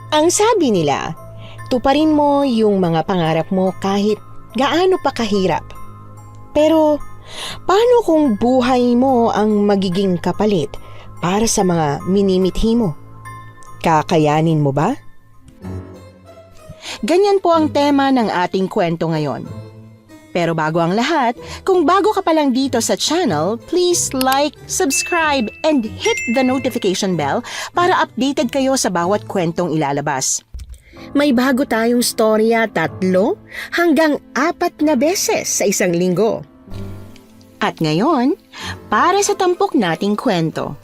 Ang sabi nila, tuparin mo yung mga pangarap mo kahit gaano pa kahirap. Pero paano kung buhay mo ang magiging kapalit para sa mga minimithi mo? Kakayanin mo ba? Ganyan po ang tema ng ating kwento ngayon. Pero bago ang lahat, kung bago ka pa lang dito sa channel, please like, subscribe, and hit the notification bell para updated kayo sa bawat kwentong ilalabas. May bago tayong storya 3 hanggang 4 na beses sa isang linggo. At ngayon, para sa tampok nating kwento.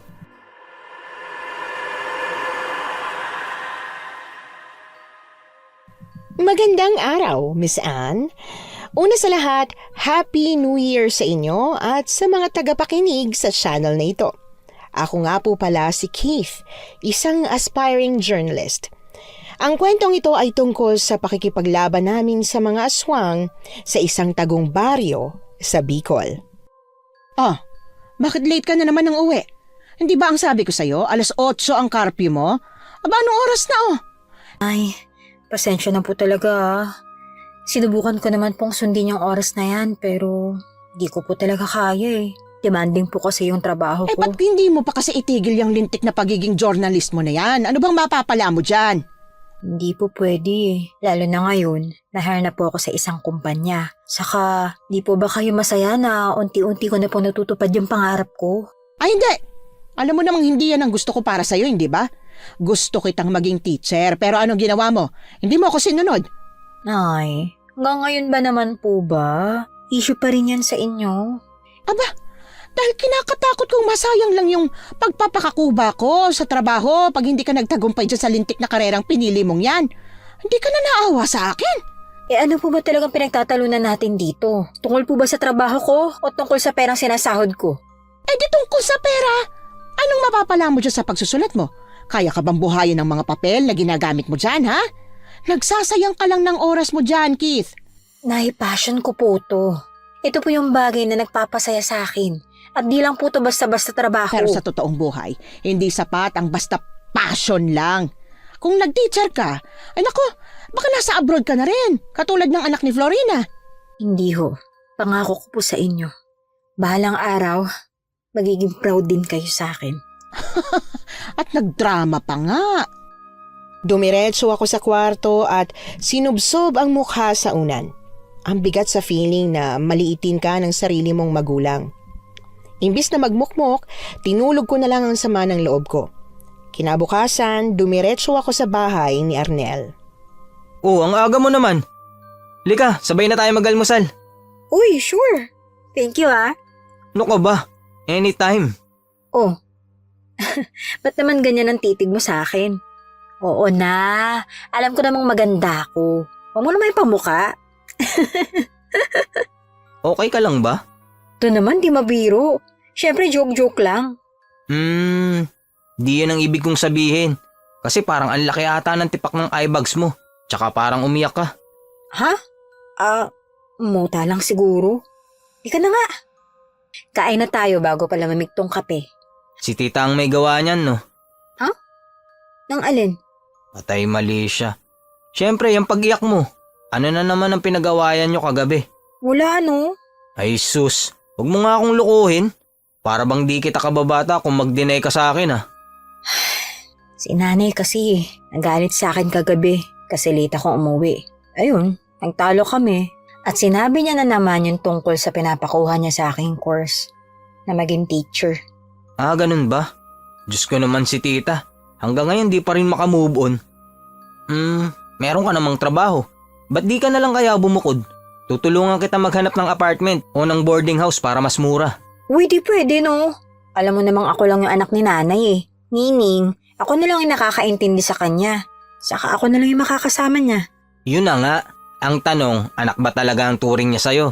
Magandang araw, Miss Anne. Una sa lahat, Happy New Year sa inyo at sa mga tagapakinig sa channel na ito. Ako nga po pala si Keith, isang aspiring journalist. Ang kwentong ito ay tungkol sa pakikipaglaban namin sa mga aswang sa isang tagong baryo sa Bicol. Bakit late ka na naman ng uwi? Hindi ba ang sabi ko sa'yo, 8:00 ang curfew mo? Aba, anong oras na Ay, pasensya na po talaga. Sinubukan ko naman pong sundin yung oras na yan pero di ko po talaga kaya eh. Demanding po kasi yung trabaho ko. Ba't hindi mo pa kasi itigil yung lintik na pagiging journalist mo na yan? Ano bang mapapala mo dyan? Hindi po pwede eh. Lalo na ngayon, na-hire na po ako sa isang kumpanya. Saka, di po ba kayo masaya na unti-unti ko na po natutupad yung pangarap ko? Ay hindi! Alam mo namang hindi yan ang gusto ko para sa'yo, hindi ba? Gusto kitang maging teacher, pero anong ginawa mo? Hindi mo ako sinunod. Ay, hanggang ngayon ba naman po ba? Issue pa rin yan sa inyo. Aba, dahil kinakatakot kong masayang lang yung pagpapakakuba ko sa trabaho pag hindi ka nagtagumpay dyan sa lintik na karerang pinili mong yan. Hindi ka na naawa sa akin. Ano po ba talagang pinagtatalunan natin dito? Tungkol po ba sa trabaho ko o tungkol sa perang sinasahod ko? Di tungkol sa pera. Anong mapapala mo dyan sa pagsusulat mo? Kaya ka bang buhayin ng mga papel na ginagamit mo dyan, ha? Nagsasayang ka lang ng oras mo dyan, Keith. Nay, passion ko po to. Ito po yung bagay na nagpapasaya sa akin. At di lang po to basta-basta trabaho. Pero sa totoong buhay, hindi sapat ang basta passion lang. Kung nag-teacher ka, ay nako, baka nasa abroad ka na rin, katulad ng anak ni Florina. Hindi ho. Pangako ko po sa inyo. Bahalang araw, magiging proud din kayo sa akin. At nagdrama pa nga. Dumiretso ako sa kwarto at sinubsob ang mukha sa unan. Ang bigat sa feeling na maliitin ka ng sarili mong magulang. Imbis na magmukmok, tinulog ko na lang ang sama ng loob ko. Kinabukasan, dumiretso ako sa bahay ni Arnel. Ang aga mo naman. Lika, sabay na tayo mag-almusal. Uy, sure. Thank you ah. Ano ka ba? Anytime. Oh. Ba't naman ganyan ang titig mo sa akin? Oo na. Alam ko namang maganda ako. Huwag mo naman yung pamuka. Okay ka lang ba? Ito naman, di mabiro. Siyempre, joke-joke lang. Di yan ang ibig kong sabihin. Kasi parang ang laki ata ng tipak ng eye bags mo. Tsaka parang umiyak ka. Ha? Muta lang siguro. Ika na nga. Kain na tayo bago pala mamigtong kape. Si tita ang may gawa niyan, no? Nang alin? Patay mali siya. Siyempre, yung pag-iyak mo. Ano na naman ang pinagawayan nyo kagabi? Wala no. Ay sus, huwag mo nga akong lukuhin. Para bang di kita kababata kung mag-deny ka sa akin, ha? Si nanay kasi, nagalit sa akin kagabi kasi late ako umuwi. Ayun, nagtalo kami. At sinabi niya na naman yung tungkol sa pinapakuha niya sa aking course na maging teacher. Ganun ba? Diyos ko naman si tita. Hanggang ngayon di pa rin makamove on. Meron ka namang trabaho. Ba't di ka na lang kaya bumukod? Tutulungan kita maghanap ng apartment o ng boarding house para mas mura. Uy, di pwede no. Alam mo namang ako lang yung anak ni nanay eh. Meaning, ako na lang yung nakakaintindi sa kanya. Saka ako na lang yung makakasama niya. Yun na nga. Ang tanong, anak ba talaga ang turing niya sa'yo?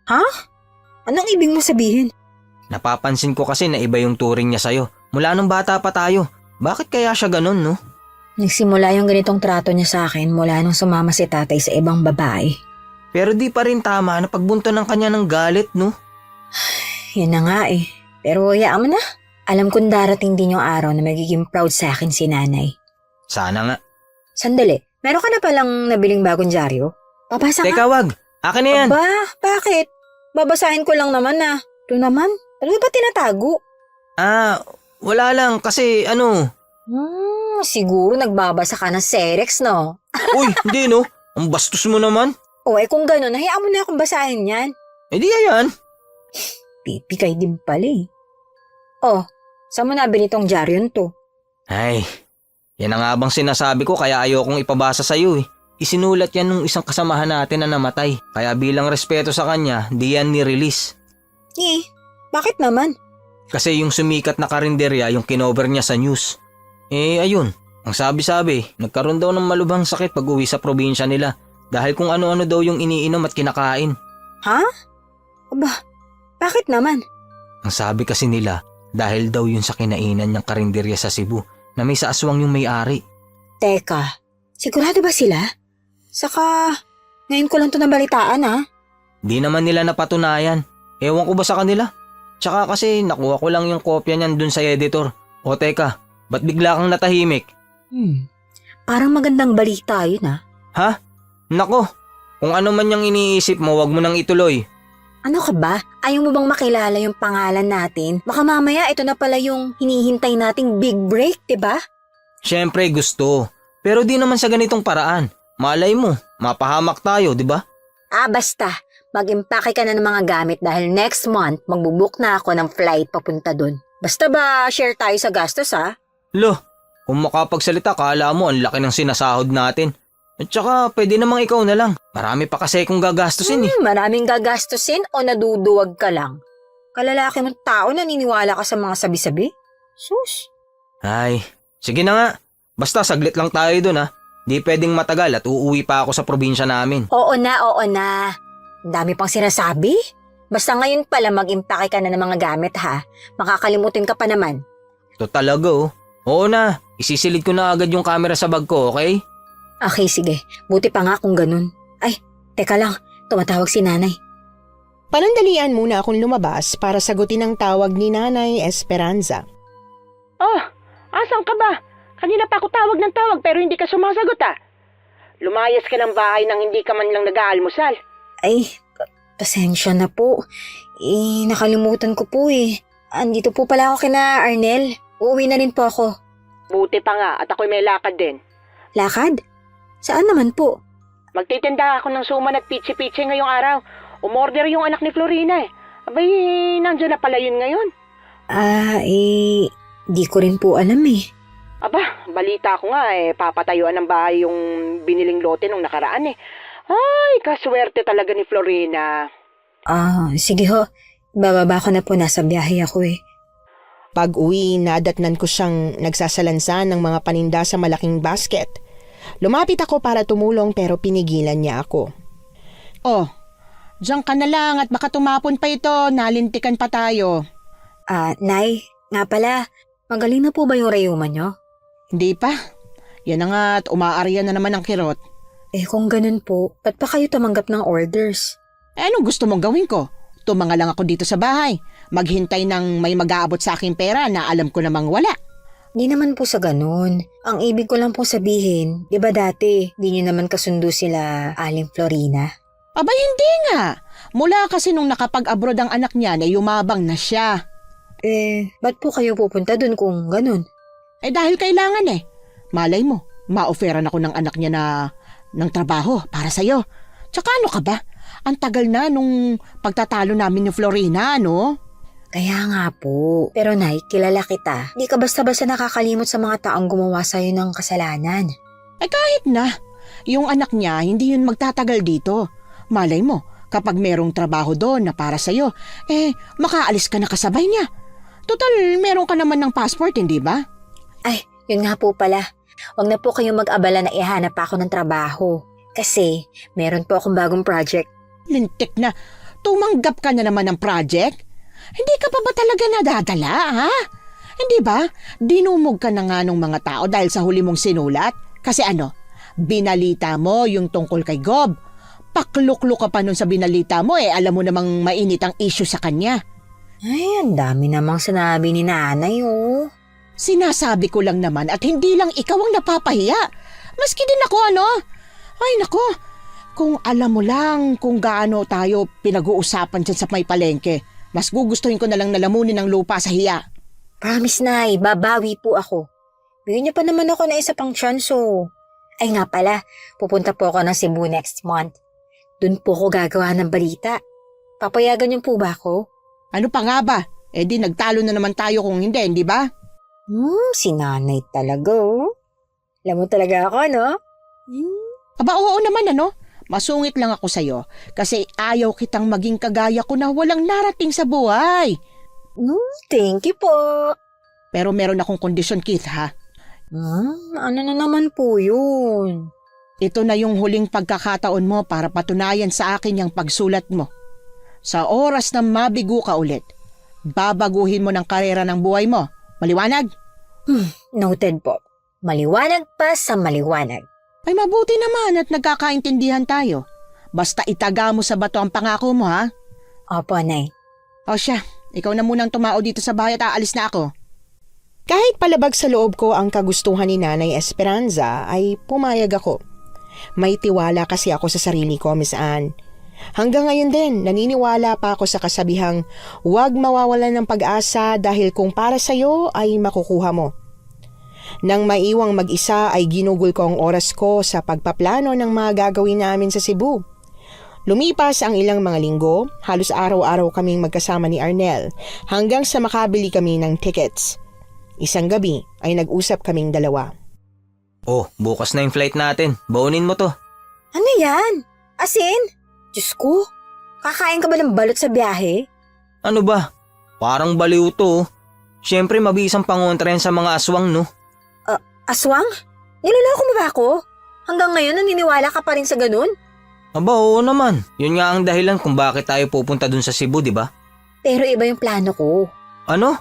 Ha? Anong ibig mo sabihin? Napapansin ko kasi na iba yung turing niya sa'yo. Mula nung bata pa tayo. Bakit kaya siya ganun, no? Nagsimula yung ganitong trato niya sa akin mula nung sumama si tatay sa ibang babae. Pero di pa rin tama na pagbunto ng kanya ng galit, no? Yan na nga eh. Pero hayaan mo na. Alam kong darating din yung araw na magiging proud sa akin si nanay. Sana nga. Sandali, meron ka na palang nabiling bagong dyaryo? Babasa Teka, ka? wag. Akin na yan. Aba, bakit? Babasahin ko lang naman ah. Ito naman, ano ba tinatago? Wala lang kasi Siguro nagbabasa ka ng Serex, no? Uy, hindi no. Ang bastos mo naman. O kung gano'n, hayaan mo na akong basahin yan. Eh di yan. Pipikay din pala eh. Oh, saan mo nabili tong dyaryon to? Ay, yan ang nga bang sinasabi ko kaya ayokong ipabasa sa'yo eh. Isinulat yan nung isang kasamahan natin na namatay. Kaya bilang respeto sa kanya, di yan ni-release. Bakit naman? Kasi yung sumikat na karinderya yung kinover niya sa news. Ayun. Ang sabi-sabi, nagkaroon daw ng malubhang sakit pag uwi sa probinsya nila. Dahil kung ano-ano daw yung iniinom at kinakain. Ha? Aba, bakit naman? Ang sabi kasi nila, dahil daw yun sa kinainan niyang karinderya sa Cebu na may sa aswang yung may-ari. Teka, sigurado ba sila? Saka, ngayon ko lang to nabalitaan ha? Di naman nila napatunayan. Ewan ko ba sa kanila? Tsaka kasi nakuha ko lang yung kopya niyan dun sa editor. O teka, ba't bigla kang natahimik? Parang magandang balita yun ha? Ha? Nako, kung ano man yung iniisip mo, wag mo nang ituloy. Ano ka ba? Ayaw mo bang makilala yung pangalan natin? Baka mamaya ito na pala yung hinihintay nating big break, diba? Siyempre gusto, pero di naman sa ganitong paraan. Malay mo, mapahamak tayo, di ba? Basta. Mag-impake ka na ng mga gamit dahil next month magbubook na ako ng flight papunta dun. Basta ba share tayo sa gastos ha? Lo, kung makapagsalita kala mo ang laki ng sinasahod natin. At saka pwede namang ikaw na lang. Marami pa kasi kung gagastusin eh. Maraming gagastusin o naduduwag ka lang? Kalalaki mong tao naniniwala ka sa mga sabi-sabi? Sus. Ay, sige na nga. Basta saglit lang tayo dun ha. Di pwedeng matagal at uuwi pa ako sa probinsya namin. Oo na. Ang dami pang sinasabi. Basta ngayon pala mag-impake ka na ng mga gamit ha. Makakalimutin ka pa naman. Ito talaga oh. Oo na, isisilid ko na agad yung camera sa bag ko, okay? Okay, sige. Buti pa nga kung ganun. Ay, teka lang. Tumatawag si nanay. Panandalian muna akong lumabas para sagutin ang tawag ni Nanay Esperanza. Oh, asan ka ba? Kanina pa ako tawag ng tawag pero hindi ka sumasagot ah. Lumayas ka ng bahay nang hindi ka man lang nag-aalmusal. Ay, pasensya na po. Nakalimutan ko po eh. Andito po pala ako kina Arnel. Uuwi na rin po ako. Buti pa nga at ako'y may lakad din. Lakad? Saan naman po? Magtitinda ako ng suman at pitsi-pitsi ngayong araw. Umorder yung anak ni Florina eh. Abay, nandiyan na pala yun ngayon. Di ko rin po alam eh. Aba, balita ko nga eh, papatayuan ng bahay yung biniling lote nung nakaraan eh. Ay, kaswerte talaga ni Florina. Sige ho. Bababa ko na po, nasa biyahe ako eh. Pag-uwi, nadatnan ko siyang nagsasalansan ng mga paninda sa malaking basket. Lumapit ako para tumulong pero pinigilan niya ako. Oh, diyan ka na lang at baka tumapon pa ito, nalintikan pa tayo. Nay, nga pala, magaling na po ba yung rayuma nyo? Hindi pa. Yan na nga at umaarya na naman ang kirot. Kung ganun po, ba't pa kayo tumanggap ng orders? Anong gusto mong gawin ko? Tumanga lang ako dito sa bahay. Maghintay ng may mag-aabot sa aking pera na alam ko namang wala. Di naman po sa ganun. Ang ibig ko lang po sabihin, di ba dati, di nyo naman kasundo sila Aling Florina? Abay hindi nga. Mula kasi nung nakapag-abroad ang anak niya na yumabang na siya. Ba't po kayo pupunta dun kung ganun? Dahil kailangan eh. Malay mo, ma-offeran ako ng anak niya ng trabaho para sa'yo. Tsaka ano ka ba? Ang tagal na nung pagtatalo namin ni Florina, no? Kaya nga po. Pero Nay, kilala kita. Di ka basta-basta nakakalimot sa mga taong gumawa sa'yo ng kasalanan. Kahit na. Yung anak niya, hindi yun magtatagal dito. Malay mo, kapag merong trabaho doon na para sa'yo, makaalis ka na kasabay niya. Total, meron ka naman ng passport, hindi ba? Ay, yun nga po pala. Huwag na po kayong mag-abala na ihanap pa ako ng trabaho. Kasi, meron po akong bagong project. Lintik na. Tumanggap ka na naman ng project? Hindi ka pa ba talaga nadadala, ha? Hindi ba? Dinumog ka na nga ng mga tao dahil sa huli mong sinulat? Kasi binalita mo yung tungkol kay Gob. Pakluklo ka pa nun sa binalita mo alam mo namang mainit ang issue sa kanya. Ay, ang dami namang sinabi ni nanay, oh. Sinasabi ko lang naman at hindi lang ikaw ang napapahiya. Maski din ako, ano? Ay, nako. Kung alam mo lang kung gaano tayo pinag-uusapan dyan sa may palengke, mas gugustuhin ko na lang nalamunin ng lupa sa hiya. Promise, Nay, babawi po ako. Bigyan niyo pa naman ako na isa pang chance, oh. Ay nga pala, pupunta po ako ng Cebu next month. Doon po ako gagawa ng balita. Papayagan niyo po ba ako? Ano pa nga ba? Eh di nagtalo na naman tayo kung hindi ba? Si nanay talaga, oh. Alam mo talaga ako, no? Aba, oo naman, ano? Masungit lang ako sa'yo kasi ayaw kitang maging kagaya ko na walang narating sa buhay. Thank you po. Pero meron akong kondisyon, Keith, ha? Ano na naman po yun? Ito na yung huling pagkakataon mo para patunayan sa akin yung pagsulat mo. Sa oras na mabigo ka ulit, babaguhin mo ng karera ng buhay mo. Maliwanag? Noted po. Maliwanag pa sa maliwanag. Ay mabuti naman at nagkakaintindihan tayo. Basta itaga mo sa bato ang pangako mo, ha? Opo, Nay. O siya, ikaw na munang tumao dito sa bahay at aalis na ako. Kahit palabag sa loob ko ang kagustuhan ni Nanay Esperanza ay pumayag ako. May tiwala kasi ako sa sarili ko, Miss Anne. Hanggang ngayon din, naniniwala pa ako sa kasabihang huwag mawawalan ng pag-asa dahil kung para sa'yo ay makukuha mo. Nang maiwang mag-isa ay ginugol ko ang oras ko sa pagpaplano ng mga gagawin namin sa Cebu. Lumipas ang ilang mga linggo, halos araw-araw kaming magkasama ni Arnel hanggang sa makabili kami ng tickets. Isang gabi ay nag-usap kaming dalawa. Oh, bukas na yung flight natin. Baunin mo to. Ano yan? Asin? Diyos ko, kakain ka ba ng balot sa biyahe? Ano ba? Parang baliw to. Siyempre mabisang pangontra yan sa mga aswang, no? Aswang? Niloloko mo ba ako? Hanggang ngayon naniniwala ka pa rin sa ganun? Aba, oo naman. Yun nga ang dahilan kung bakit tayo pupunta dun sa Cebu, di ba? Pero iba yung plano ko. Ano?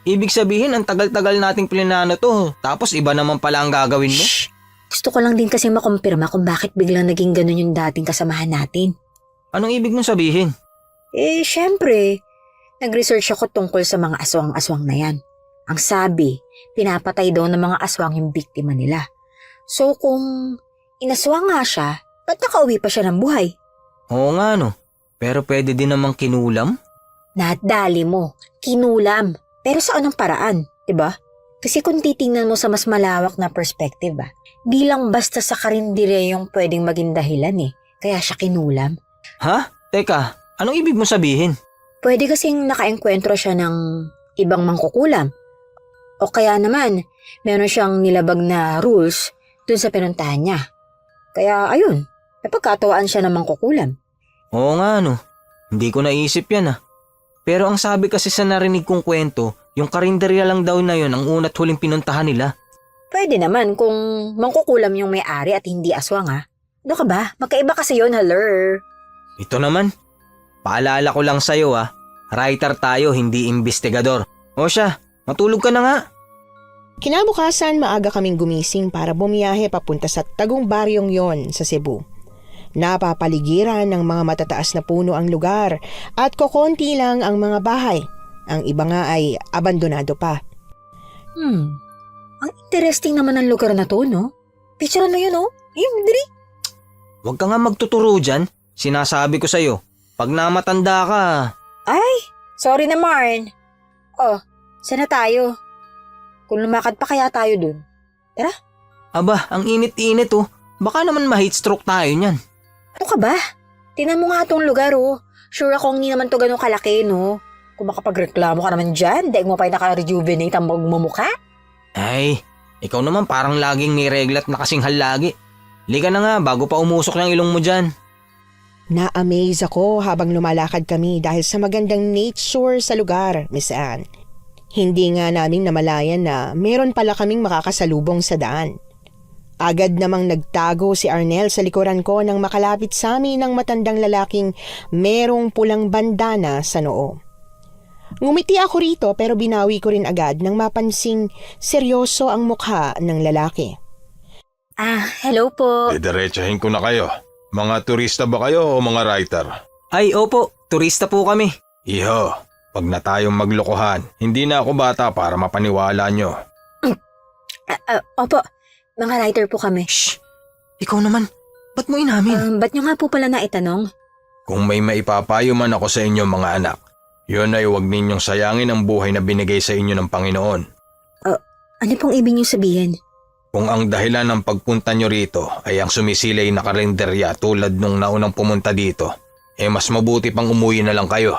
Ibig sabihin, ang tagal-tagal nating plinano to. Tapos iba naman pala ang gagawin mo? Shh! Gusto ko lang din kasi makumpirma kung bakit biglang naging ganun yung dating kasamahan natin. Anong ibig mong sabihin? Syempre, nag-research ako tungkol sa mga aswang-aswang na yan. Ang sabi, pinapatay daw ng mga aswang yung biktima nila. So kung inaswang nga siya, ba't nakauwi pa siya ng buhay? Oo nga, no. Pero pwede din namang kinulam? Nadali mo, kinulam. Pero sa anong paraan, 'di ba? Kasi kung titingnan mo sa mas malawak na perspective, di lang basta sa karindire yung pwedeng maging dahilan kaya siya kinulam. Ha? Teka, anong ibig mong sabihin? Pwede kasing nakaengkwentro siya ng ibang mangkukulam. O kaya naman, meron siyang nilabag na rules dun sa pinuntahan niya. Kaya ayun, napagkatawaan siya ng mangkukulam. Oo nga, no. Hindi ko naisip yan, Pero ang sabi kasi sa narinig kong kwento, yung karinderya lang daw na yun ang una't huling pinuntahan nila. Pwede naman kung mangkukulam yung may-ari at hindi aswang Ano ka ba? Magkaiba kasi yun, haler. Ito naman. Paalala ko lang sa'yo, Writer tayo, hindi investigador. O siya, matulog ka na nga. Kinabukasan maaga kaming gumising para bumiyahe papunta sa tagong baryong yon sa Cebu. Napapaligiran ng mga matataas na puno ang lugar at kokonti lang ang mga bahay. Ang iba nga ay abandonado pa. Ang interesting naman ng lugar na to, no? Picture mo yun, no? Yung diri. Huwag ka nga magtuturo dyan. Sinasabi ko sa'yo, pag namatanda ka. Ay, sorry na, Marn. Oh, saan na tayo? Kung lumakad pa kaya tayo dun. Aba, ang init-init Baka naman ma-heat stroke tayo niyan. Ano ka ba? Tingnan mo nga tong lugar, Sure ako hindi naman to ganun kalaki, no? Kung makapagreklamo ka naman dyan, daig mo pa yung naka-rejuvenate ang magmumukha. Ay, ikaw naman parang laging may reglat na kasinghal lagi. Lika na nga bago pa umusok yung ilong mo dyan. Na-amaze ako habang lumalakad kami dahil sa magandang nature sa lugar, Miss Anne. Hindi nga namin namalayan na meron pala kaming makakasalubong sa daan. Agad namang nagtago si Arnel sa likuran ko nang makalapit sa amin ng matandang lalaking merong pulang bandana sa noo. Ngumiti ako rito pero binawi ko rin agad nang mapansing seryoso ang mukha ng lalaki. Hello po. Diretsahin ko na kayo. Mga turista ba kayo o mga writer? Ay, opo, turista po kami. Iho, pag na tayong maglokohan, hindi na ako bata para mapaniwala nyo. Opo, mga writer po kami. Shh, Ikaw naman, ba't mo inamin? Ba't nyo nga po pala naitanong? Kung may maipapayo man ako sa inyo mga anak, yun ay huwag ninyong sayangin ang buhay na binigay sa inyo ng Panginoon. Ano pong ibig nyo sabihin? Kung ang dahilan ng pagpunta nyo rito ay ang sumisilay na karinderya tulad nung naunang pumunta dito, mas mabuti pang umuwi na lang kayo.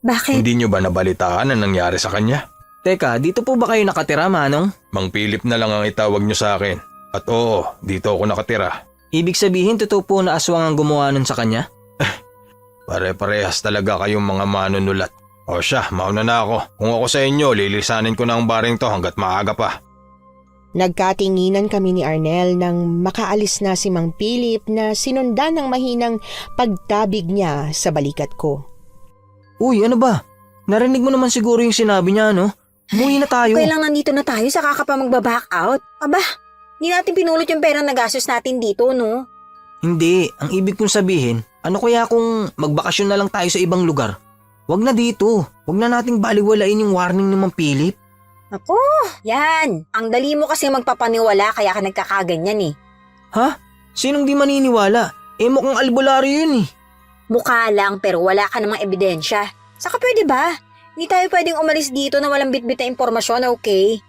Bakit? Hindi nyo ba nabalitaan ang nangyari sa kanya? Teka, dito po ba kayo nakatira, Manong? Mang Philip na lang ang itawag nyo sa akin. At oo, dito ako nakatira. Ibig sabihin, totoo po na aswang ang gumawa nun sa kanya? Pare-parehas talaga kayong mga manunulat. O siya, mauna na ako. Kung ako sa inyo, lilisanin ko na ang baring to hanggat maaga pa. Nagkatinginan kami ni Arnel nang makaalis na si Mang Philip na sinundan ng mahinang pagtabig niya sa balikat ko. Uy, ano ba? Narinig mo naman siguro yung sinabi niya, no? Umuwi na tayo. Kailangan nandito na tayo, saka ka pa magbaback out? Aba, hindi natin pinulot yung pera na gastos natin dito, no? Hindi, ang ibig kong sabihin, ano kaya kung magbakasyon na lang tayo sa ibang lugar? Wag na dito. Wag na nating baliwalain yung warning ni Mang Philip. Ako, yan. Ang dali mo kasi magpapaniwala kaya ka nagkakaganyan eh. Ha? Sinong di maniniwala? Mukhang albularyo yun eh. Mukha lang pero wala ka namang ebidensya. Saka pwede ba? Hindi tayo pwedeng umalis dito na walang bitbit na impormasyon, okay?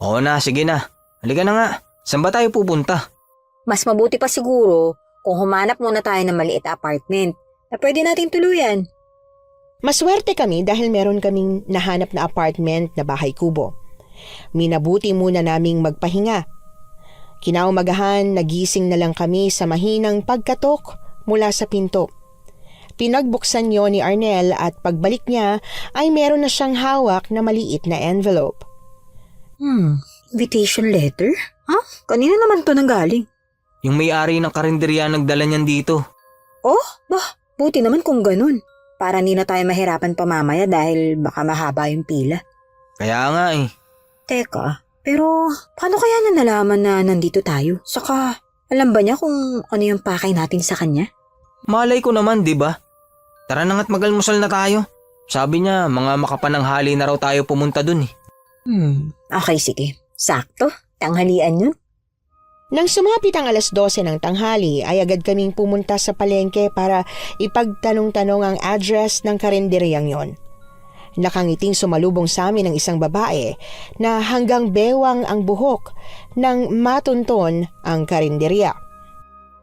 Oo na, sige na. Halika na nga. Saan ba tayo pupunta? Mas mabuti pa siguro kung humanap muna tayo ng maliit na apartment na pwede nating tuluyan. Maswerte kami dahil meron kaming nahanap na apartment na bahay kubo. Minabuti muna naming magpahinga. Kinaumagahan, nagising na lang kami sa mahinang pagkatok mula sa pinto. Pinagbuksan niyo ni Arnel at pagbalik niya ay meron na siyang hawak na maliit na envelope. Invitation letter? Ha? Kanina naman to nanggaling? Yung may-ari ng karinderya nagdala niyan dito. Oh, buti naman kung ganun. Para hindi na tayo mahirapan pa mamaya dahil baka mahaba yung pila. Kaya nga eh. Teka, pero paano kaya niya nalaman na nandito tayo? Saka, alam ba niya kung ano yung pakay natin sa kanya? Malay ko naman, di ba? Tara na nga't magalmusal na tayo. Sabi niya, mga makapananghali na raw tayo pumunta dun eh. Okay, sige. Sakto. Tanghalian yun. Nang sumapit ang 12:00 ng tanghali ay agad kaming pumunta sa palengke para ipagtanong-tanong ang address ng karinderyang yon. Nakangiting sumalubong sa amin ang isang babae na hanggang bewang ang buhok nang matunton ang karinderya.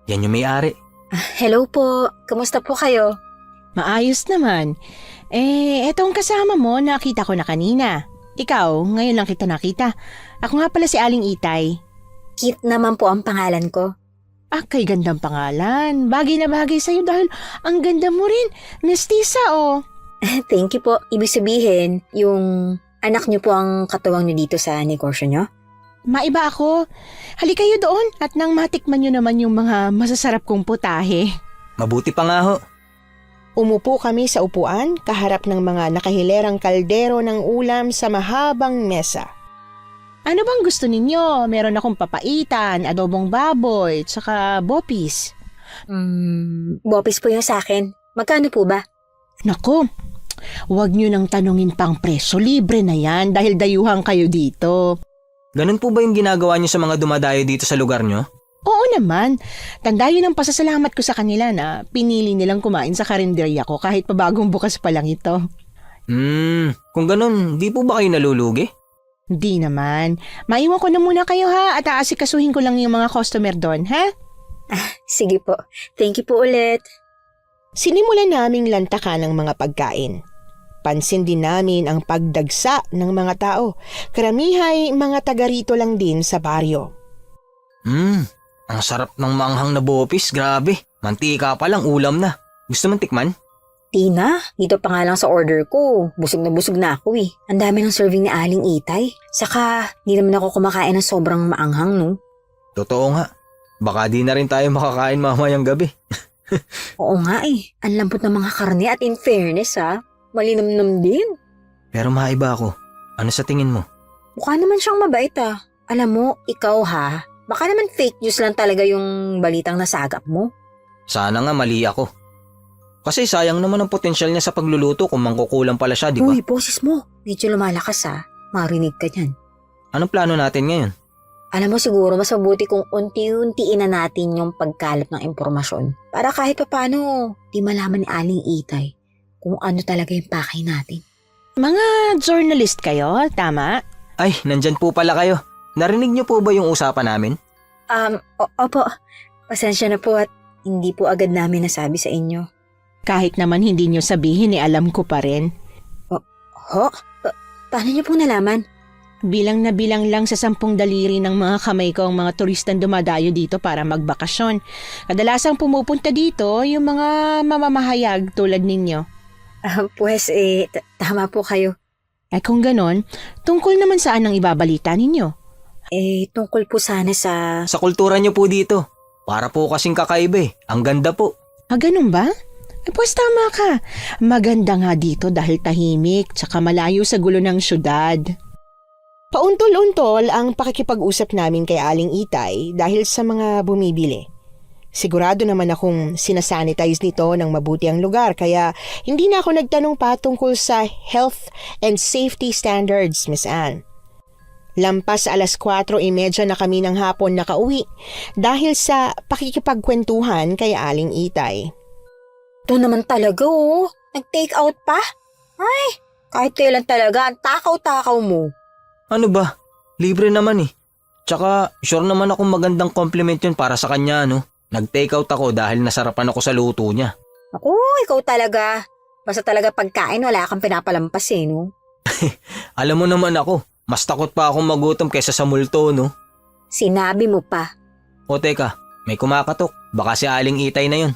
Yan yung may-ari. Hello po. Kamusta po kayo? Maayos naman. Etong kasama mo, nakita ko na kanina. Ikaw, ngayon lang kita nakita. Ako nga pala si Aling Itay. Kit naman po ang pangalan ko. Kay gandang pangalan. Bagay na bagay sa'yo dahil ang ganda mo rin. Mestiza, oh. Thank you po. Ibig sabihin, yung anak niyo po ang katuwang niyo dito sa negosyo niyo? Maiba ako. Halika kayo doon at nang matikman nyo naman yung mga masasarap kong putahe. Mabuti pa nga ho. Umupo kami sa upuan kaharap ng mga nakahilerang kaldero ng ulam sa mahabang mesa. Ano bang gusto ninyo? Meron akong papaitan, adobong baboy, tsaka bopis. Bopis po yung sa akin. Magkano po ba? Nako, huwag nyo nang tanungin pang preso. Libre na yan dahil dayuhan kayo dito. Ganun po ba yung ginagawa niyo sa mga dumadayo dito sa lugar niyo? Oo naman. Tanda yun ang pasasalamat ko sa kanila na pinili nilang kumain sa karinderya ko kahit pabagong bukas pa lang ito. Kung ganun, di po ba kayo nalulugi? Hindi naman. Maiwan ko na muna kayo ha at aasikasuhin ko lang yung mga customer doon, ha? Sige po. Thank you po ulit. Sinimulan naming lantakan ng mga pagkain. Pansin din namin ang pagdagsa ng mga tao. Karamihay mga taga rito lang din sa baryo. Ang sarap ng manghang na bopis, grabe. Mantika pa lang, ulam na. Gusto mong tikman? Tina, dito pa nga lang sa order ko. Busog na ako eh. Ang dami ng serving ni Aling Itay. Saka, di naman ako kumakain ng sobrang maanghang, no? Totoo nga. Baka di na rin tayo makakain mamayang gabi. Oo nga eh. Ang lambot ng mga karne at in fairness ha, malinamnam din. Pero maiba ako. Ano sa tingin mo? Mukha naman siyang mabait ah. Alam mo, ikaw ha, baka naman fake news lang talaga yung balitang nasagap mo. Sana nga mali ako. Kasi sayang naman ang potensyal niya sa pagluluto kung mangkukulang pala siya, di ba? Uy, boses mo. Medyo lumalakas ha. Marinig ka dyan. Anong plano natin ngayon? Alam mo siguro mas mabuti kung unti-untiin na natin yung pagkalap ng impormasyon para kahit paano di malaman ni Aling Itay kung ano talaga yung pakay natin. Mga journalist kayo, tama? Ay, nandyan po pala kayo. Narinig niyo po ba yung usapan namin? Opo. Pasensya na po at hindi po agad namin nasabi sa inyo. Kahit naman hindi nyo sabihin, alam ko pa rin. Ho? Paano niyo po nalaman? Bilang na bilang lang sa 10 daliri ng mga kamay ko ang mga turistang dumadayo dito para magbakasyon. Kadalasang pumupunta dito yung mga mamamahayag tulad ninyo. Tama po kayo. Ay kung ganon, tungkol naman saan ang ibabalita ninyo? Tungkol po sana sa... Sa kultura niyo po dito. Para po kasing kakaiba eh. Ang ganda po. Ganun ba? Pues tama ka. Maganda nga dito dahil tahimik tsaka malayo sa gulo ng syudad. Pauntol-untol ang pakikipag-usap namin kay Aling Itay dahil sa mga bumibili. Sigurado naman akong sinasanitize nito ng mabuti ang lugar kaya hindi na ako nagtanong pa tungkol sa health and safety standards, Miss Anne. Lampas 4:30 na kami ng hapon nakauwi dahil sa pakikipagkwentuhan kay Aling Itay. Ito naman talaga nag-take out pa? Ay, kahit kailan talaga ang takaw-takaw mo. Ano ba? Libre naman eh. Tsaka sure naman akong magandang compliment yun para sa kanya Nag-take out ako dahil nasarapan ako sa luto niya. Ako, ikaw talaga. Basta talaga pagkain wala kang pinapalampas no? Alam mo naman ako, mas takot pa akong magutom kaysa sa multo Sinabi mo pa. O teka, may kumakatok. Baka si Aling Itay na yun.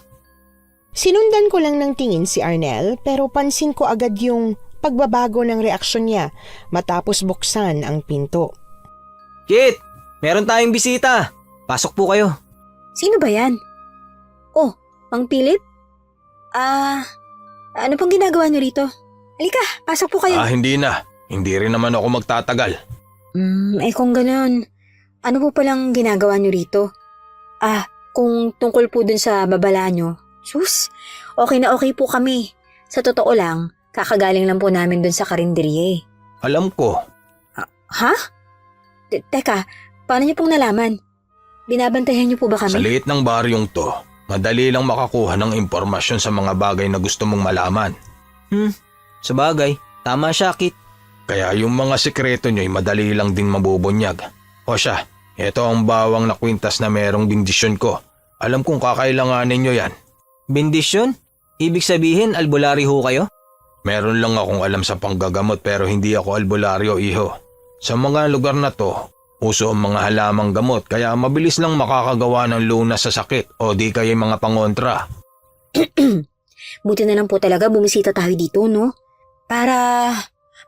Sinundan ko lang ng tingin si Arnel pero pansin ko agad yung pagbabago ng reaksyon niya matapos buksan ang pinto. Kit! Meron tayong bisita! Pasok po kayo. Sino ba yan? Oh, Mang Philip? Ano pong ginagawa niyo rito? Halika, pasok po kayo. Hindi na. Hindi rin naman ako magtatagal. Kung ganun, ano po palang ginagawa niyo rito? Kung tungkol po dun sa babala niyo, sus, okay na okay po kami. Sa totoo lang, kakagaling lang po namin dun sa karinderye. Alam ko. Ha? Teka, paano niyo pong nalaman? Binabantayan niyo po ba Sa kami? liit ng baryong to, madali lang makakuha ng impormasyon sa mga bagay na gusto mong malaman. Sa bagay, tama siya, Kit. Kaya yung mga sikreto nyo'y madali lang din mabubunyag. O siya, ito ang bawang na kwintas na merong bindisyon ko. Alam kong kakailanganin nyo yan. Bendisyon? Ibig sabihin, albularyo ho kayo? Meron lang akong alam sa panggagamot pero hindi ako albularyo, iho. Sa mga lugar na to, uso ang mga halamang gamot kaya mabilis lang makakagawa ng lunas sa sakit o di kaya mga pangontra. Buti na lang po talaga bumisita tayo dito, no? Para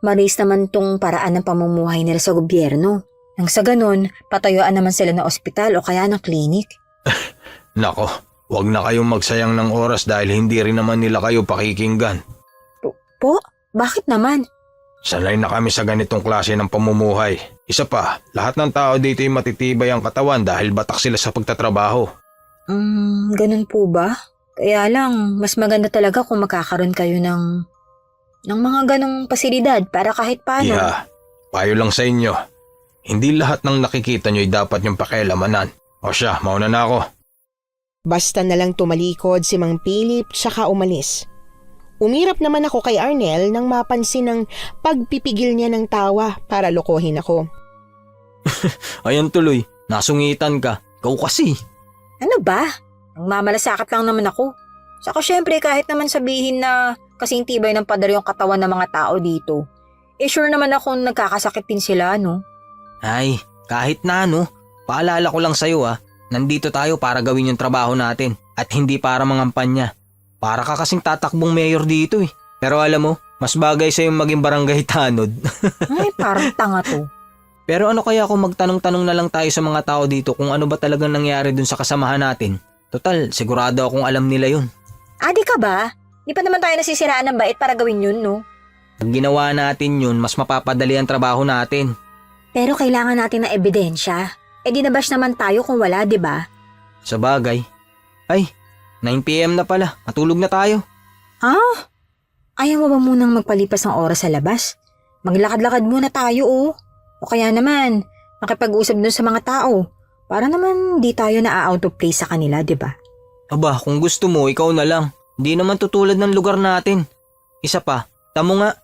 ma-raise naman tong paraan ng pamumuhay nila sa gobyerno. Nang sa ganun, patayuan naman sila ng ospital o kaya ng klinik. Nako, wag na kayong magsayang ng oras dahil hindi rin naman nila kayo pakikinggan. Po? Bakit naman? Sanay na kami sa ganitong klase ng pamumuhay. Isa pa, lahat ng tao dito ay matitibay ang katawan dahil batak sila sa pagtatrabaho. Ganun po ba? Kaya lang, mas maganda talaga kung makakaroon kayo ng mga ganong pasilidad para kahit paano. Iha, payo lang sa inyo. Hindi lahat ng nakikita nyo ay dapat yung pakialamanan. O siya, mauna na ako. Basta na lang tumalikod si Mang Philip tsaka umalis. Umirap naman ako kay Arnel nang mapansin ng pagpipigil niya ng tawa para lokohin ako. Ayan tuloy, nasungitan ka. Ikaw kasi. Ano ba? Ang mamalasakit lang naman ako. Saka syempre kahit naman sabihin na kasing tibay ng pader yung katawan ng mga tao dito. Sure naman akong nagkakasakit din sila, no? Ay, kahit na paalala ko lang sa'yo nandito tayo para gawin yung trabaho natin at hindi para mangampanya. Para ka kasing tatakbong mayor dito eh. Pero alam mo, mas bagay sa'yo maging barangay tanod. Ay, parang tanga to. Pero ano kaya kung magtanong-tanong na lang tayo sa mga tao dito kung ano ba talagang nangyari dun sa kasamahan natin? Total, sigurado akong alam nila yun. Adi ka ba? Di pa naman tayo nasisiraan ng bait para gawin yun, no? Pag ginawa natin yun, mas mapapadali ang trabaho natin. Pero kailangan natin ng ebidensya. Di nabash naman tayo kung wala, di ba? Sa bagay. Ay, 9 PM na pala. Matulog na tayo. Ayaw mo ba munang magpalipas ng oras sa labas? Maglakad-lakad muna tayo, O kaya naman, makipag-usap dun sa mga tao. Para naman di tayo na-out of place sa kanila, di ba? Aba, kung gusto mo, ikaw na lang. Di naman tutulad ng lugar natin. Isa pa, tamo nga.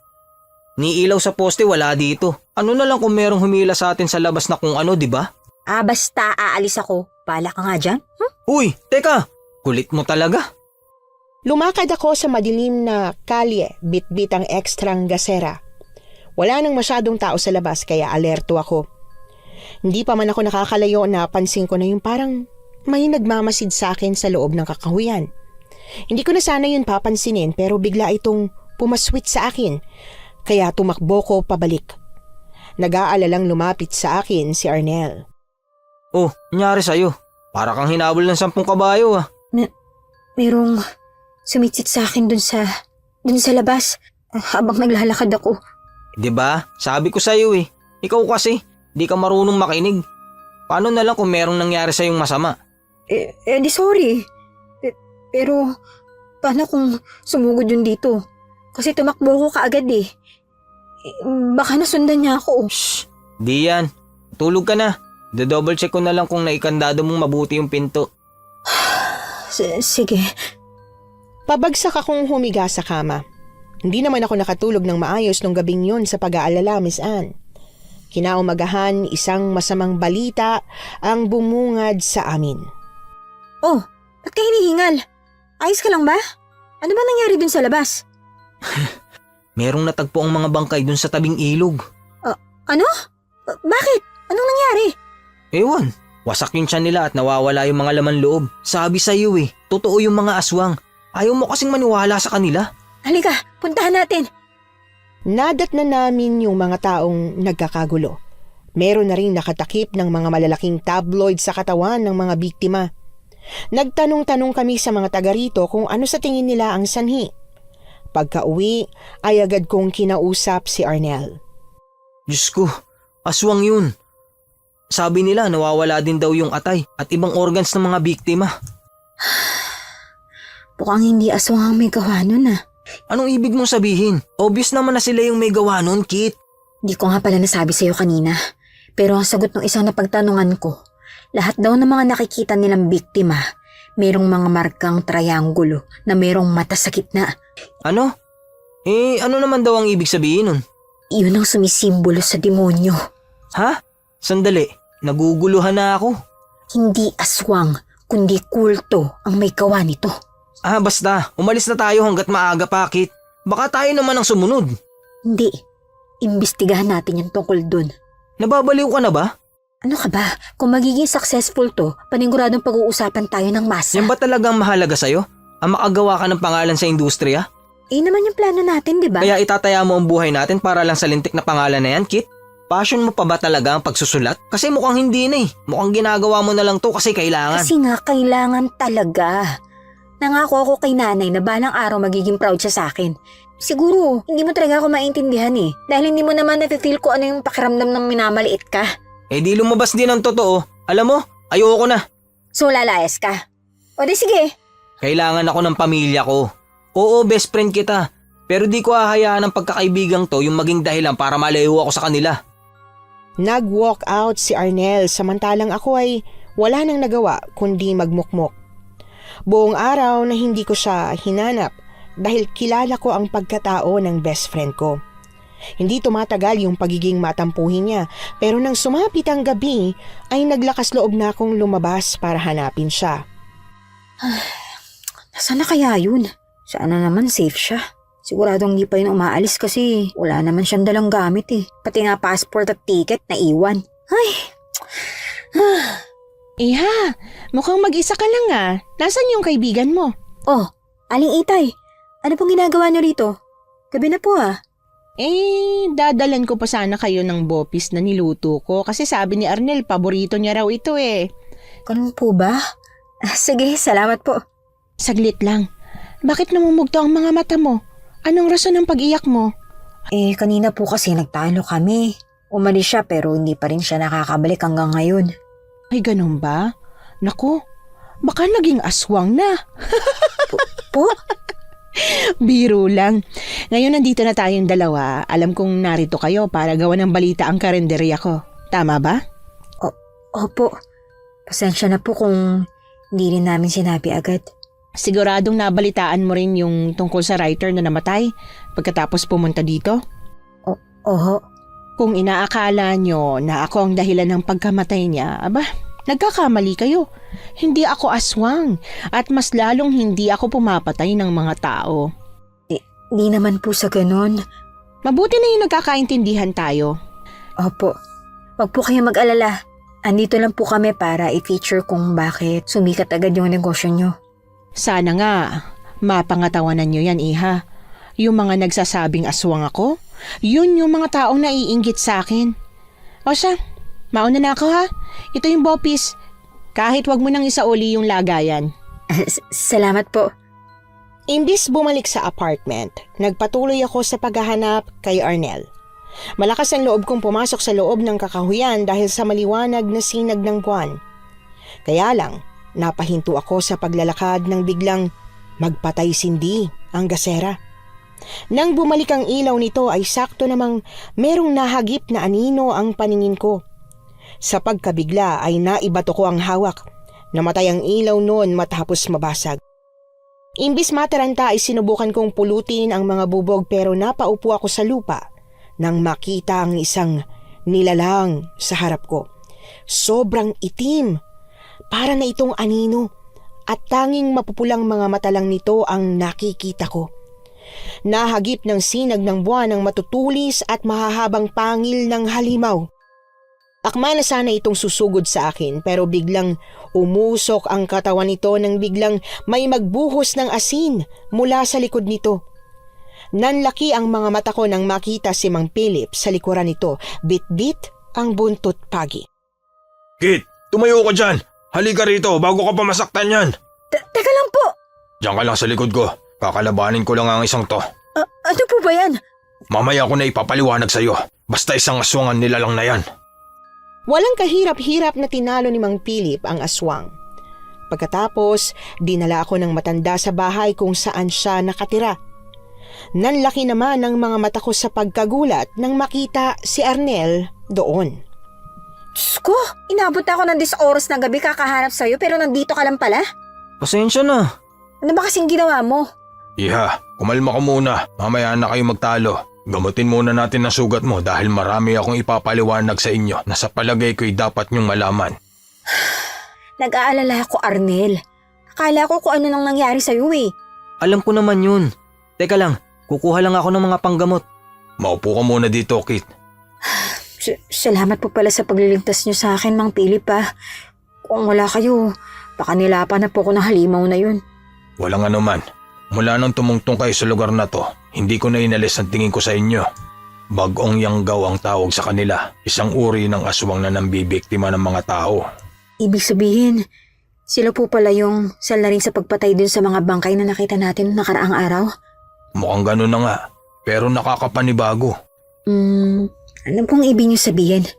Ni ilaw sa poste wala dito. Ano na lang kung merong humila sa atin sa labas na kung ano, di ba? Basta aalis ako. Pala ka nga dyan? Uy, teka! Kulit mo talaga. Lumakad ako sa madilim na kalye, bit-bit ang ekstrang gasera. Wala nang masyadong tao sa labas kaya alerto ako. Hindi pa man ako nakakalayo na pansin ko na yung parang may nagmamasid sa akin sa loob ng kakahuyan. Hindi ko na sana yun papansinin pero bigla itong pumaswit sa akin kaya tumakbo ko pabalik. Nag-aalalang lumapit sa akin si Arnel. Oh, nangyari sa'yo. Para kang hinabol ng 10 kabayo ah. Merong sumitsit sa akin dun sa labas habang naglalakad ako. Diba? Sabi ko sa'yo eh. Ikaw kasi, di ka marunong makinig. Paano na lang kung merong nangyari sa'yong masama? Di sorry. Pero, paano kung sumugod yun dito? Kasi tumakbo ko kaagad eh. Baka nasundan niya ako. Shh! Di yan. Tulog ka na. Do-double check ko na lang kung naikandado mong mabuti yung pinto. Sige. Pabagsak akong humiga sa kama. Hindi naman ako nakatulog ng maayos nung gabing yun sa pag-aalala, Miss Anne. Kinaumagahan, isang masamang balita ang bumungad sa amin. Oh, ba't ka hinihingal? Ayos ka lang ba? Ano ba nangyari dun sa labas? Merong natagpo ang mga bangkay dun sa tabing ilog. Ano? Bakit? Anong nangyari? Ewan, wasak yung tiyan nila at nawawala yung mga laman loob. Sabi sa'yo eh, totoo yung mga aswang. Ayaw mo kasing maniwala sa kanila. Halika, puntahan natin. Nadat na namin yung mga taong nagkakagulo. Meron na rin nakatakip ng mga malalaking tabloid sa katawan ng mga biktima. Nagtanong-tanong kami sa mga taga rito kung ano sa tingin nila ang sanhi. Pagka-uwi ay agad kong kinausap si Arnel. Diyos ko, aswang yun. Sabi nila nawawala din daw yung atay at ibang organs ng mga biktima. Mukhang hindi aswang ang may gawa nun ah. Anong ibig mong sabihin? Obvious naman na sila yung may gawa nun, Kit. Di ko nga pala nasabi sa'yo kanina. Pero ang sagot ng isang napagtanungan ko, lahat daw ng mga nakikita nilang biktima, merong mga markang triangulo na merong mata sa gitna. Ano? Ano naman daw ang ibig sabihin nun? Iyon ang sumisimbolo sa demonyo. Ha? Sandali, naguguluhan na ako. Hindi aswang, kundi kulto ang may gawa nito. Basta, umalis na tayo hanggat maaga pa, Kit. Baka tayo naman ang sumunod. Hindi, imbestigahan natin yung tungkol dun. Nababaliw ka na ba? Ano ka ba? Kung magiging successful to, paniguradong pag-uusapan tayo ng masa. Yan ba talagang mahalaga sa'yo? Ang makagawa ka ng pangalan sa industriya? Naman yung plano natin, di ba? Kaya itataya mo ang buhay natin para lang sa lintik na pangalan na yan, Kit? Passion mo pa ba talaga ang pagsusulat? Kasi mukhang hindi na eh. Mukhang ginagawa mo na lang to kasi kailangan. Kasi nga, kailangan talaga. Nangako ako kay nanay na balang araw magiging proud siya sa akin. Siguro, hindi mo talaga ako maintindihan eh. Dahil hindi mo naman nafe-feel ko ano yung pakiramdam ng minamaliit ka. Di lumabas din ang totoo. Alam mo, ayoko na. So lalayas ka. O di sige. Kailangan ako ng pamilya ko. Oo, best friend kita. Pero di ko hahayaan ang pagkakaibigang to yung maging dahilan para malayo ako sa kanila. Nag-walk out si Arnel samantalang ako ay wala nang nagawa kundi magmukmok. Buong araw na hindi ko siya hinanap dahil kilala ko ang pagkatao ng best friend ko. Hindi tumatagal yung pagiging matampuhin niya pero nang sumapit ang gabi ay naglakas loob na akong lumabas para hanapin siya. Nasaan na kaya yun? Sana naman safe siya. Siguradong hindi pa yun umaalis kasi wala naman siyang dalang gamit eh. Pati nga passport at ticket na iwan. Ay! Iha, mukhang mag-isa ka lang ah. Nasaan yung kaibigan mo? Oh, Aling Itay. Ano pong ginagawa niyo rito? Gabi na po ah. Dadalan ko pa sana kayo ng bopis na niluto ko kasi sabi ni Arnel paborito niya raw ito eh. Ganun po ba? Sige, salamat po. Saglit lang. Bakit namumugto ang mga mata mo? Anong rason ng pag-iyak mo? Kanina po kasi nagtalo kami. Umalis siya pero hindi pa rin siya nakakabalik hanggang ngayon. Ay, ganun ba? Naku, baka naging aswang na. Po? Biro lang. Ngayon nandito na tayong dalawa. Alam kong narito kayo para gawa ng balita ang karinderya ko. Tama ba? Opo. Pasensya na po kung hindi rin namin sinabi agad. Siguradong nabalitaan mo rin yung tungkol sa writer na namatay pagkatapos pumunta dito? Oho. Kung inaakala nyo na ako ang dahilan ng pagkamatay niya, aba, nagkakamali kayo. Hindi ako aswang at mas lalong hindi ako pumapatay ng mga tao. Di naman po sa ganun. Mabuti na yung nagkakaintindihan tayo. Opo. Wag po kayo mag-alala. Andito lang po kami para i-feature kung bakit sumikat agad yung negosyo nyo. Sana nga, mapangatawanan nyo yan, Iha. Yung mga nagsasabing aswang ako, yun yung mga taong naiinggit sa akin. O siya, mauna na ako ha. Ito yung bopis. Kahit wag mo nang isauli yung lagayan. Salamat po. Imbis bumalik sa apartment, nagpatuloy ako sa paghahanap kay Arnel. Malakas ang loob kong pumasok sa loob ng kakahuyan dahil sa maliwanag na sinag ng buwan. Kaya lang, napahinto ako sa paglalakad nang biglang magpatay-sindi ang gasera. Nang bumalik ang ilaw nito ay sakto namang merong nahagip na anino ang paningin ko. Sa pagkabigla ay naibato ko ang hawak. Namatay ang ilaw noon matapos mabasag. Imbis mataranta ay sinubukan kong pulutin ang mga bubog pero napaupo ako sa lupa nang makita ang isang nilalang sa harap ko. Sobrang itim, para na itong anino at tanging mapupulang mga mata lang nito ang nakikita ko. Nahagip ng sinag ng buwan ang matutulis at mahahabang pangil ng halimaw. Akma na sana itong susugod sa akin pero biglang umusok ang katawan nito nang biglang may magbuhos ng asin mula sa likod nito. Nanlaki ang mga mata ko nang makita si Mang Philip sa likuran nito, bit-bit ang buntot pagi. Kit, tumayo ka dyan. Halika rito bago ka pa masaktan yan. Teka lang po. Diyan ka lang sa likod ko. Kakalabanin ko lang ang isang to. Ano po ba yan? Mamaya ko na ipapaliwanag sa'yo. Basta isang aswangan nila lang na yan. Walang kahirap-hirap na tinalo ni Mang Philip ang aswang. Pagkatapos, dinala ako ng matanda sa bahay kung saan siya nakatira. Nanlaki naman ang mga mata ko sa pagkagulat nang makita si Arnel doon. Diyos ko, inabot ako ng 10 oras ng gabi kakahanap sa'yo pero nandito ka lang pala? Pasensya na. Ano ba kasing ginawa mo? Iha, kumalma ka muna. Mamaya na kayo magtalo. Gamutin muna natin ang sugat mo dahil marami akong ipapaliwanag sa inyo na sa palagay ko'y dapat niyong malaman. Nag-aalala ako, Arnel. Akala ko kung ano nang nangyari sa'yo eh. Alam ko naman yun. Teka lang, kukuha lang ako ng mga panggamot. Maupo ka muna dito, Kit. Salamat po pala sa pagliligtas niyo sa akin, Mang Philip ha. Kung wala kayo, baka nilapan na po ko ng halimaw na yun. Walang anuman. Mula nang tumungtong kayo sa lugar na to, hindi ko na inalis ang tingin ko sa inyo. Bagong yanggaw ang tawag sa kanila, isang uri ng aswang na nambibiktima ng mga tao. Ibig sabihin, sila po pala yung salarin sa pagpatay dun sa mga bangkay na nakita natin noong nakaraang araw? Mukhang ganun na nga, pero nakakapanibago. Ano pong ibig niyo sabihin?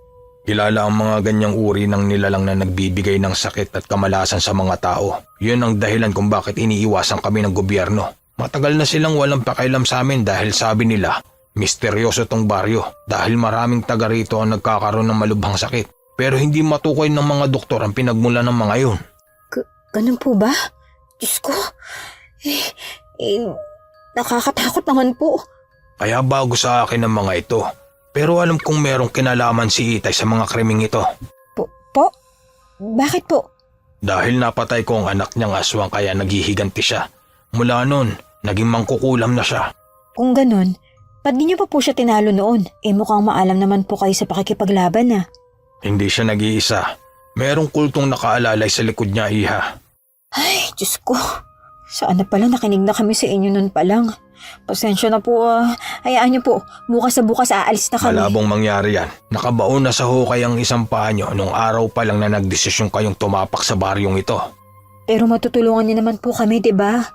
Kilala ang mga ganyang uri ng nilalang na nagbibigay ng sakit at kamalasan sa mga tao. Yun ang dahilan kung bakit iniiwasan kami ng gobyerno. Matagal na silang walang pakialam sa amin dahil sabi nila, misteryoso tong baryo dahil maraming taga rito ang nagkakaroon ng malubhang sakit. Pero hindi matukoy ng mga doktor ang pinagmula ng mga yun. Ganun po ba? Diyos ko, nakakatakot naman po. Kaya bago sa akin ang mga ito. Pero alam kong merong kinalaman si Itay sa mga krimeng ito. Po? Bakit po? Dahil napatay ko ang anak niyang aswang kaya naghihiganti siya. Mula nun, naging mangkukulam na siya. Kung ganun, ba't di niyo pa po siya tinalo noon? Mukhang maalam naman po kayo sa pakikipaglaban na. Hindi siya nag-iisa. Merong kultong nakaalalay sa likod niya, Iha. Ay, Diyos ko. Saan na pala nakinig na kami sa inyo nun pa lang? Pasensya na po. Hayaan niyo po. Bukas na bukas aalis na kami. Malabong mangyari yan. Nakabaon na sa hukay ang isang paa niyo nung araw pa lang na nagdesisyon kayong tumapak sa baryong ito. Pero matutulungan niyo naman po kami, diba?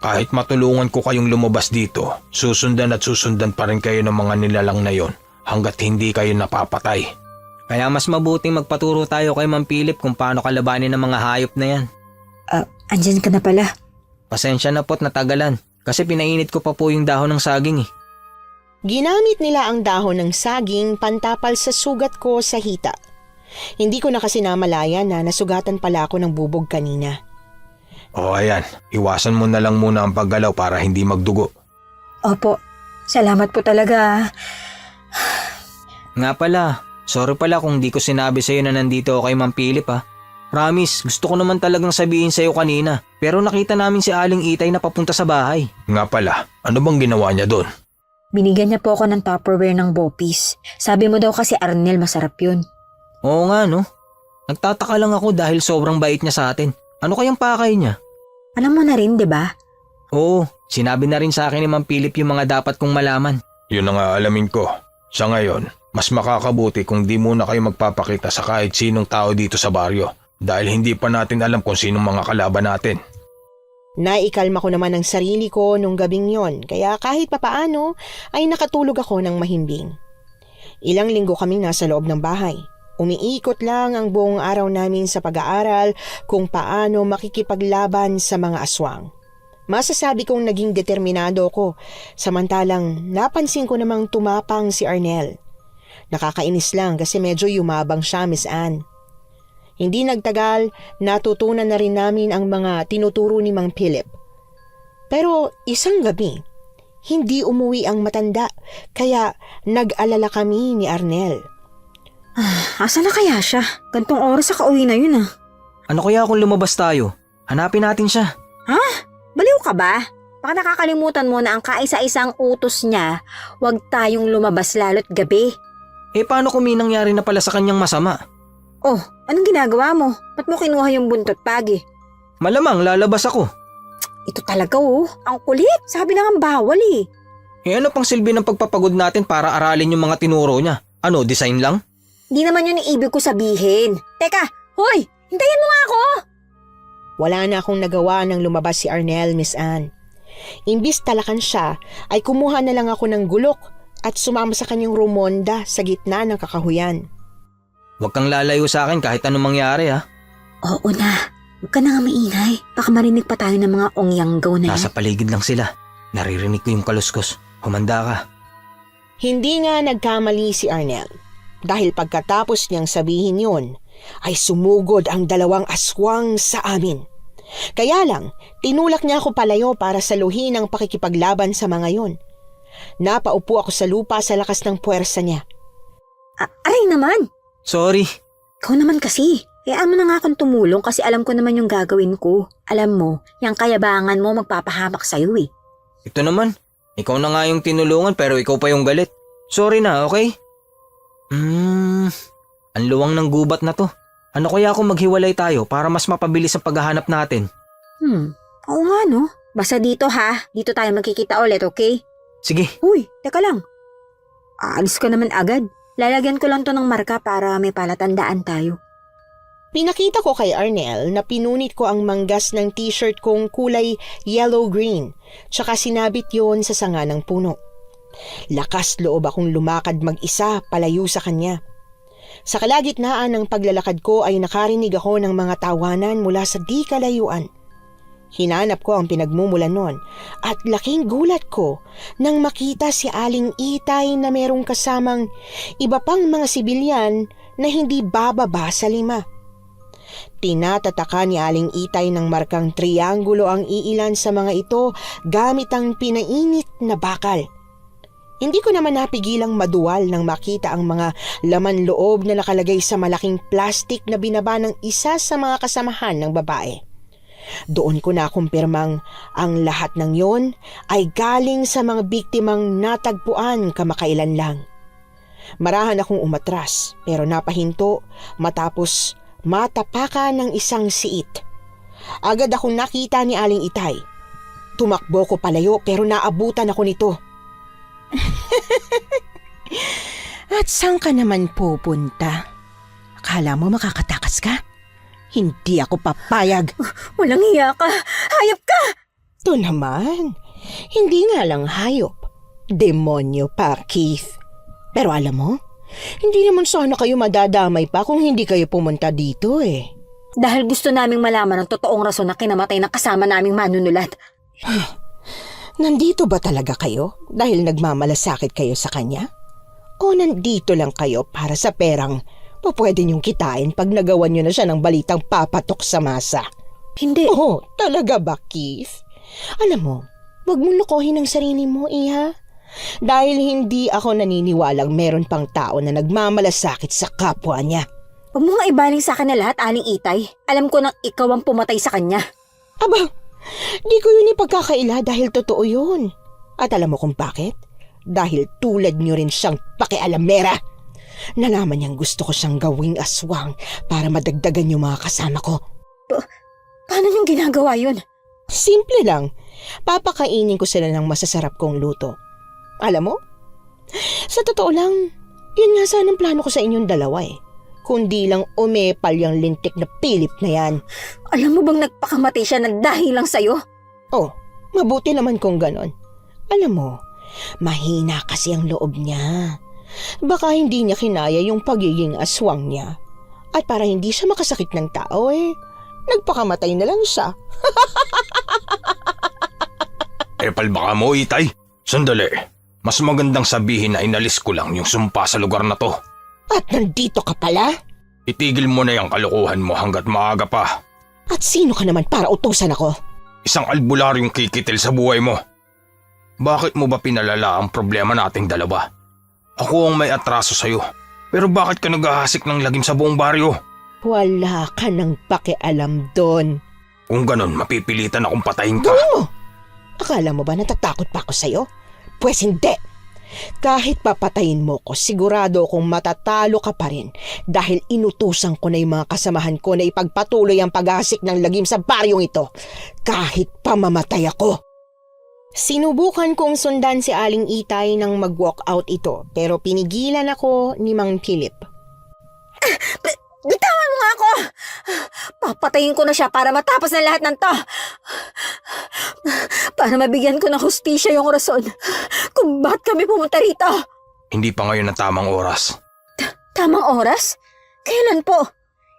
Kahit matulungan ko kayong lumabas dito, susundan at susundan pa rin kayo ng mga nilalang na yon hanggat hindi kayo napapatay. Kaya mas mabuting magpaturo tayo kay Mang Philip kung paano kalabanin ng mga hayop na yan. Andyan ka na pala. Pasensya na po't natagalan kasi pinainit ko pa po yung dahon ng saging eh. Ginamit nila ang dahon ng saging pantapal sa sugat ko sa hita. Hindi ko na kasi namalayan na nasugatan pala ako ng bubog kanina. O ayan, iwasan mo na lang muna ang paggalaw para hindi magdugo. Opo, salamat po talaga. Nga pala, sorry pala kung di ko sinabi sa'yo na nandito ako kay Ma'am Philip ha. Promise, gusto ko naman talagang sabihin sa'yo kanina. Pero nakita namin si Aling Itay na papunta sa bahay. Nga pala, ano bang ginawa niya doon? Binigyan niya po ako ng Tupperware ng Bopis. Sabi mo daw kasi Arnel masarap yun. Oo nga no. Nagtataka lang ako dahil sobrang bait niya sa atin. Ano kayang pakay niya? Alam mo na rin, di ba? Oo, sinabi na rin sa akin ni Ma'am Philip yung mga dapat kong malaman. Yun ang aalamin ko. Sa ngayon, mas makakabuti kung di muna kayo magpapakita sa kahit sinong tao dito sa baryo dahil hindi pa natin alam kung sinong mga kalaban natin. Naikalma ko naman ang sarili ko nung gabing yon, kaya kahit papaano ay nakatulog ako ng mahimbing. Ilang linggo kaming nasa loob ng bahay. Umiikot lang ang buong araw namin sa pag-aaral kung paano makikipaglaban sa mga aswang. Masasabi kong naging determinado ko, samantalang napansin ko namang tumapang si Arnel. Nakakainis lang kasi medyo yumabang siya, Miss Anne. Hindi nagtagal, natutunan na rin namin ang mga tinuturo ni Mang Philip. Pero isang gabi, hindi umuwi ang matanda, kaya nag-alala kami ni Arnel. Asa na kaya siya? Gantong oras sa kauwi na yun ah. Ano kaya kung lumabas tayo? Hanapin natin siya. Baliw ka ba? Baka nakakalimutan mo na ang kaisa-isang utos niya, huwag tayong lumabas lalo't gabi. Eh paano kung may nangyari na pala sa kanyang masama? Oh, anong ginagawa mo? Ba't mo kinuha yung buntot pagi? Malamang lalabas ako. Ito talaga oh, ang kulit. Sabi na nga bawal eh. Eh ano pang silbi ng pagpapagod natin para aralin yung mga tinuro niya? Ano, design lang? Hindi naman yun ang ibig ko sabihin. Teka, hoy, hintayin mo nga ako! Wala na akong nagawa nang lumabas si Arnel, Miss Anne. Imbis talakan siya, ay kumuha na lang ako ng gulok at sumama sa kanyang rumonda sa gitna ng kakahuyan. Huwag kang lalayo sa akin kahit anong mangyari ha. Oo na, huwag ka na nga maingay. Baka marinig pa tayo ng mga ongyanggaw na yan. Nasa paligid lang sila. Naririnig ko yung kaluskos. Humanda ka. Hindi nga nagkamali si Arnel. Dahil pagkatapos niyang sabihin yon, ay sumugod ang dalawang aswang sa amin. Kaya lang, tinulak niya ako palayo para saluhin ang pakikipaglaban sa mga yon. Napaupo ako sa lupa sa lakas ng puwersa niya. Aray naman! Sorry. Ikaw naman kasi. Hayaan mo na nga akong tumulong kasi alam ko naman yung gagawin ko. Alam mo, yung kayabangan mo magpapahamak sa'yo eh. Ito naman. Ikaw na nga yung tinulungan pero ikaw pa yung galit. Sorry na, okay? Ang luwang ng gubat na to. Ano kaya kung maghiwalay tayo para mas mapabilis ang paghahanap natin? Oo nga no. Basta dito ha. Dito tayo magkikita ulit, okay? Sige. Uy, teka lang. Aalis ka naman agad. Lalagyan ko lang to ng marka para may palatandaan tayo. Pinakita ko kay Arnel na pinunit ko ang manggas ng t-shirt kong kulay yellow-green, tsaka sinabit yon sa sanga ng puno. Lakas loob akong lumakad mag-isa palayo sa kanya. Sa kalagitnaan ng paglalakad ko ay nakarinig ako ng mga tawanan mula sa di kalayuan. Hinanap ko ang pinagmumulan nun at laking gulat ko nang makita si Aling Itay na merong kasamang iba pang mga sibilyan na hindi bababa sa 5. Tinatataka ni Aling Itay ng markang trianggulo ang iilan sa mga ito gamit ang pinainit na bakal. Hindi ko naman napigilang maduwal nang makita ang mga laman loob na nakalagay sa malaking plastik na binaba ng isa sa mga kasamahan ng babae. Doon ko na kumpirmang ang lahat ng yon ay galing sa mga biktimang natagpuan kamakailan lang. Marahan akong umatras pero napahinto matapos matapakan ng isang siit. Agad akong nakita ni Aling Itay. Tumakbo ko palayo pero naabutan ako nito. At saan ka naman pupunta? Akala mo makakatakas ka? Hindi ako papayag. Walang hiya ka. Hayop ka! Ito naman, hindi nga lang hayop. Demonyo pa, Keith. Pero alam mo, hindi naman sana kayo madadamay pa kung hindi kayo pumunta dito eh. Dahil gusto naming malaman ang totoong rason na kinamatay ng kasama naming manunulat. Nandito ba talaga kayo dahil nagmamalasakit kayo sa kanya? O nandito lang kayo para sa perang Pwede niyong kitain pag nagawan niyo na siya ng balitang papatok sa masa. Hindi. Oh, talaga ba, Keith? Alam mo, wag mong lokohin ang sarili mo, Iha. Dahil hindi ako naniniwalang meron pang tao na nagmamalasakit sa kapwa niya. Huwag mo nga ibaling sa akin na lahat, Aling Itay. Alam ko nang ikaw ang pumatay sa kanya. Aba, di ko yun ipagkakaila dahil totoo yun. At alam mo kung bakit? Dahil tulad niyo rin siyang pakialamera. Nalaman niyang gusto ko siyang gawing aswang para madagdagan yung mga kasama ko. Paano niyong ginagawa yun? Simple lang. Papakainin ko sila ng masasarap kong luto. Alam mo, sa totoo lang, yun nga sanang plano ko sa inyong dalawa eh. Kundi lang umepal yung lintik na Philip na yan. Alam mo bang nagpakamatay siya ng dahil lang sa'yo? Oh, mabuti naman kung ganon. Alam mo, mahina kasi ang loob niya. Baka hindi niya kinaya yung pagiging aswang niya. At para hindi siya makasakit ng tao nagpakamatay na lang siya. Baka mo, Itay. Sandali. Mas magandang sabihin na inalis ko lang yung sumpa sa lugar na to. At nandito ka pala? Itigil mo na yung kalokohan mo hanggat maaga pa. At sino ka naman para utusan ako? Isang albularyong kikitil sa buhay mo. Bakit mo ba pinalala ang problema nating dalawa? Ako ang may atraso sa'yo. Pero bakit ka naghahasik ng lagim sa buong baryo? Wala ka nang pakialam doon. Kung ganon, mapipilitan akong patayin ka. Gawin mo! Akala mo ba natatakot pa ako sa'yo? Pwes hindi. Kahit papatayin mo ko, sigurado akong matatalo ka pa rin dahil inutusan ko na yung mga kasamahan ko na ipagpatuloy ang paghasik ng lagim sa baryong ito kahit pamamatay ako. Sinubukan kong sundan si Aling Itay nang mag-walk out ito pero pinigilan ako ni Mang Philip. Bitawan mo nga ako! Papatayin ko na siya para matapos na lahat ng to. Para mabigyan ko ng hustisya yung rason kung bakit kami pumunta rito. Hindi pa ngayon ang tamang oras. Tamang oras? Kailan po?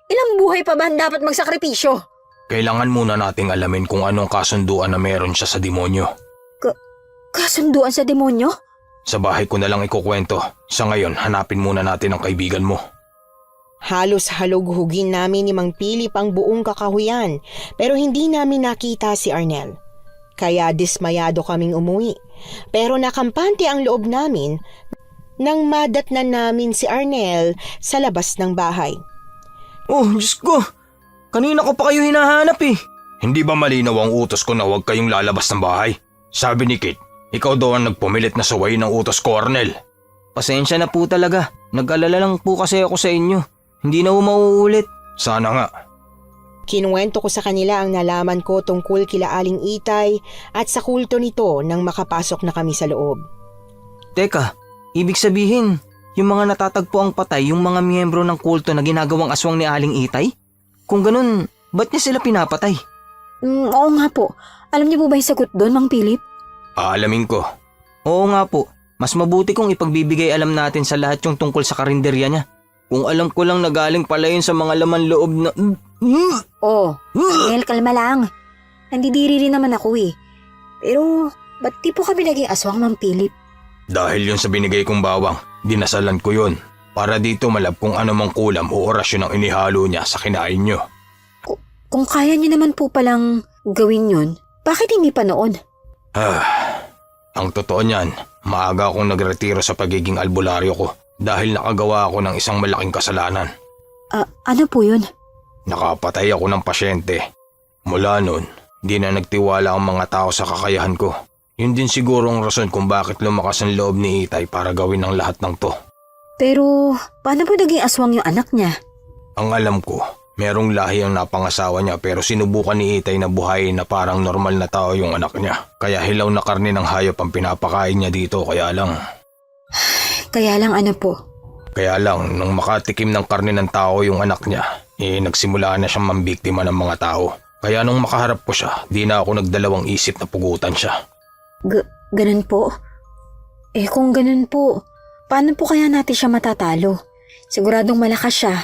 Ilang buhay pa ba ang dapat magsakripisyo? Kailangan muna nating alamin kung anong kasunduan na meron siya sa demonyo. Kasunduan sa demonyo? Sa bahay ko na lang ikukwento. Sa ngayon, hanapin muna natin ang kaibigan mo. Halos halughugin namin ni Mang Philip ang buong kakahuyan pero hindi namin nakita si Arnel. Kaya dismayado kaming umuwi. Pero nakampante ang loob namin nang madatnan namin si Arnel sa labas ng bahay. Oh, Diyos ko! Kanina ko pa kayo hinahanap eh. Hindi ba malinaw ang utos ko na huwag kayong lalabas ng bahay? Sabi ni Kate, ikaw daw ang nagpumilit na sawayin ng utos ko, Arnel. Pasensya na po talaga. Nag-alala lang po kasi ako sa inyo. Hindi na mauulit. Sana nga. Kinuwento ko sa kanila ang nalaman ko tungkol kila Aling Itay at sa kulto nito nang makapasok na kami sa loob. Teka, ibig sabihin, yung mga natatagpo ang patay yung mga miyembro ng kulto na ginagawang aswang ni Aling Itay? Kung ganun, ba't niya sila pinapatay? Oo nga po. Alam niyo po ba yung sagot doon, Mang Philip? Aalamin ko. Oo nga po, mas mabuti kung ipagbibigay alam natin sa lahat yung tungkol sa karinderya niya. Kung alam ko lang nagaling pala yun sa mga laman loob na... Oh, Arnel, kalma lang. Nandidiri rin naman ako eh. Pero, ba't di po kami naging aswang, Mang Philip? Dahil yun sa binigay kong bawang, dinasalan ko yun. Para dito malab kung ano mang kulam o orasyon ang inihalo niya sa kinain nyo. Kung kaya niyo naman po palang gawin yun, bakit hindi pa noon? Ang totoo niyan, maaga akong nagretiro sa pagiging albularyo ko dahil nakagawa ako ng isang malaking kasalanan. Ano po yun? Nakapatay ako ng pasyente. Mula noon, di na nagtiwala ang mga tao sa kakayahan ko. Yun din siguro ang rason kung bakit lumakas ang loob ni Itay para gawin ang lahat ng to. Pero, paano po naging aswang yung anak niya? Ang alam ko, merong lahi ang napangasawa niya pero sinubukan ni Itay na buhayin na parang normal na tao yung anak niya. Kaya hilaw na karne ng hayop ang pinapakain niya dito kaya lang. Kaya lang ano po? Kaya lang, nung makatikim ng karne ng tao yung anak niya, nagsimula na siyang mambiktima ng mga tao. Kaya nung makaharap ko siya, di na ako nagdalawang isip na pugutan siya. Ganun po? Kung ganun po, paano po kaya natin siya matatalo? Siguradong malakas siya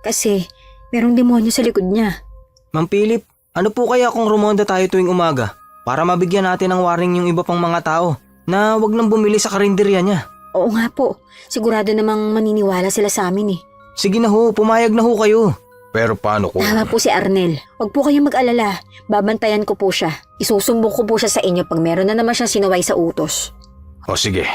kasi merong demonyo sa likod niya. Mang Philip, ano po kaya kung rumonda tayo tuwing umaga para mabigyan natin ng warning yung iba pang mga tao na wag nang bumili sa karinderya niya? Oo nga po, sigurado namang maniniwala sila sa amin eh. Sige na ho, pumayag na ho kayo. Pero paano kung... Tama po si Arnel. Huwag po kayong mag-alala. Babantayan ko po siya. Isusumbong ko po siya sa inyo pag meron na naman siyang sinuway sa utos. O sige,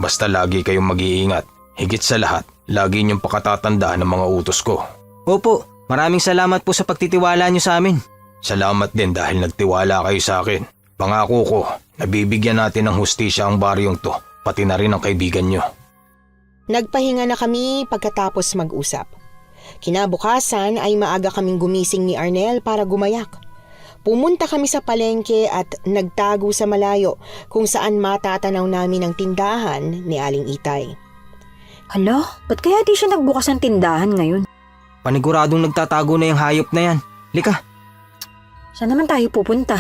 basta lagi kayong mag-iingat. Higit sa lahat, lagi niyong pakatatandaan ng mga utos ko. Opo, maraming salamat po sa pagtitiwala niyo sa amin. Salamat din dahil nagtiwala kayo sa akin. Pangako ko, nabibigyan natin ng hustisya ang baryong to, pati na rin ang kaibigan niyo. Nagpahinga na kami pagkatapos mag-usap. Kinabukasan ay maaga kaming gumising ni Arnel para gumayak. Pumunta kami sa palengke at nagtago sa malayo kung saan matatanaw namin ang tindahan ni Aling Itay. Hala, ba't kaya di siya nagbukas ng tindahan ngayon? Paniguradong nagtatago na yung hayop na yan. Lika, Saan naman tayo pupunta?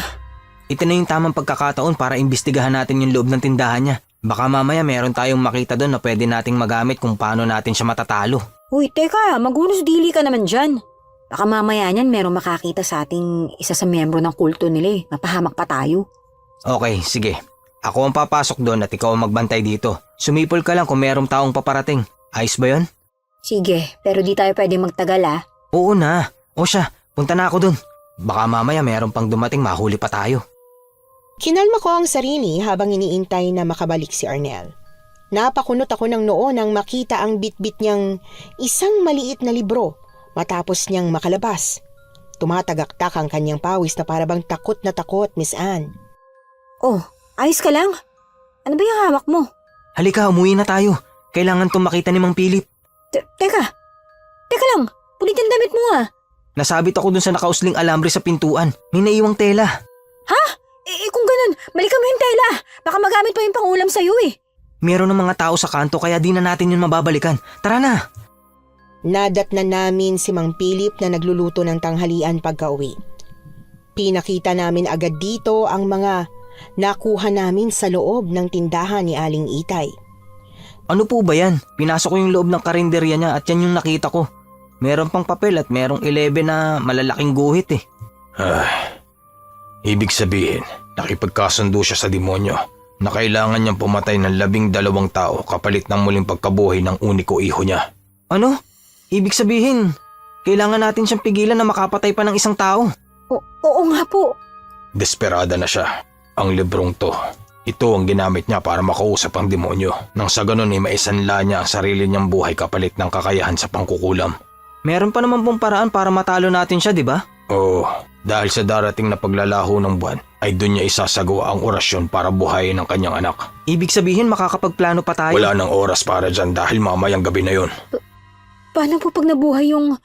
ito na yung tamang pagkakataon para imbestigahan natin yung loob ng tindahan niya. Baka mamaya meron tayong makita doon na pwede nating magamit kung paano natin siya matatalo. Uy, teka, magunos dili ka naman dyan. Baka mamaya niyan merong makakita sa ating isa sa miyembro ng kulto nila eh. Mapahamak pa tayo. Okay, sige. Ako ang papasok doon at ikaw ang magbantay dito. Sumipol ka lang kung merong taong paparating. Ayos ba yun? Sige, pero di tayo pwede magtagal ah. Oo na. O siya, punta na ako doon. Baka mamaya meron pang dumating, mahuli pa tayo. Kinalma ko ang sarili habang iniintay na makabalik si Arnel. Napakunot ako ng noo nang makita ang bitbit niyang isang maliit na libro matapos niyang makalabas. Tumatagaktak ang kanyang pawis na parabang takot na takot, Miss Anne. Oh, ayos ka lang? Ano ba yung hawak mo? Halika, umuwi na tayo. Kailangan tong makita ni Mang Philip. Teka lang, pulit yung damit mo ah. Nasabit ako dun sa nakausling alambre sa pintuan. May naiwang tela. Ha? Kung ganun, balikan mo yung tela. Baka magamit pa yung pangulam sa'yo eh. Meron ng mga tao sa kanto kaya di na natin yun mababalikan. Tara na! Nadatnan namin si Mang Philip na nagluluto ng tanghalian pagka-uwi. Pinakita namin agad dito ang mga nakuha namin sa loob ng tindahan ni Aling Itay. Ano po ba yan? Pinasok ko yung loob ng karinderya niya at yan yung nakita ko. Meron pang papel at merong 11 na malalaking guhit eh. Ibig sabihin, nakipagkasundo siya sa demonyo na kailangan niyang pumatay ng 12 tao kapalit ng muling pagkabuhay ng uniko iho niya. Ano? Ibig sabihin, kailangan natin siyang pigilan na makapatay pa ng isang tao. Oo nga po. Desperada na siya. Ang librong to, ito ang ginamit niya para makausap ang demonyo. Nang sa ganun ay maisanla niya ang sarili niyang buhay kapalit ng kakayahan sa pangkukulam. Meron pa naman pong paraan para matalo natin siya, di ba? Oo, dahil sa darating na paglalaho ng buwan, ay doon niya isasagawa ang orasyon para buhayin ang kanyang anak. Ibig sabihin makakapagplano pa tayo. Wala nang oras para dyan dahil mamayang gabi na yon. Paano po pag nabuhay yung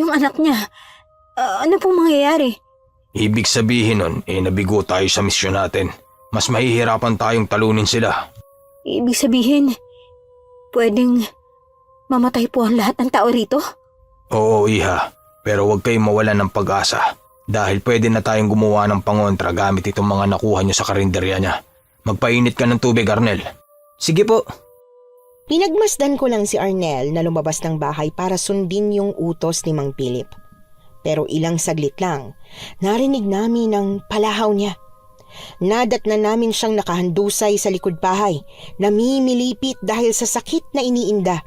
anak niya? Ano pong mangyayari? Ibig sabihin nun, nabigo tayo sa misyon natin. Mas mahihirapan tayong talunin sila. Ibig sabihin, pwedeng mamatay po ang lahat ng tao rito? Oo, iha. Pero huwag kayong mawalan ng pag-asa. Dahil pwede na tayong gumawa ng pangontra gamit itong mga nakuha niyo sa karinderya niya. Magpainit ka ng tubig, Arnel. Sige po. Pinagmasdan ko lang si Arnel na lumabas ng bahay para sundin yung utos ni Mang Philip. Pero ilang saglit lang, narinig namin ang palahaw niya. Nadatnan namin siyang nakahandusay sa likod bahay, namimilipit dahil sa sakit na iniinda.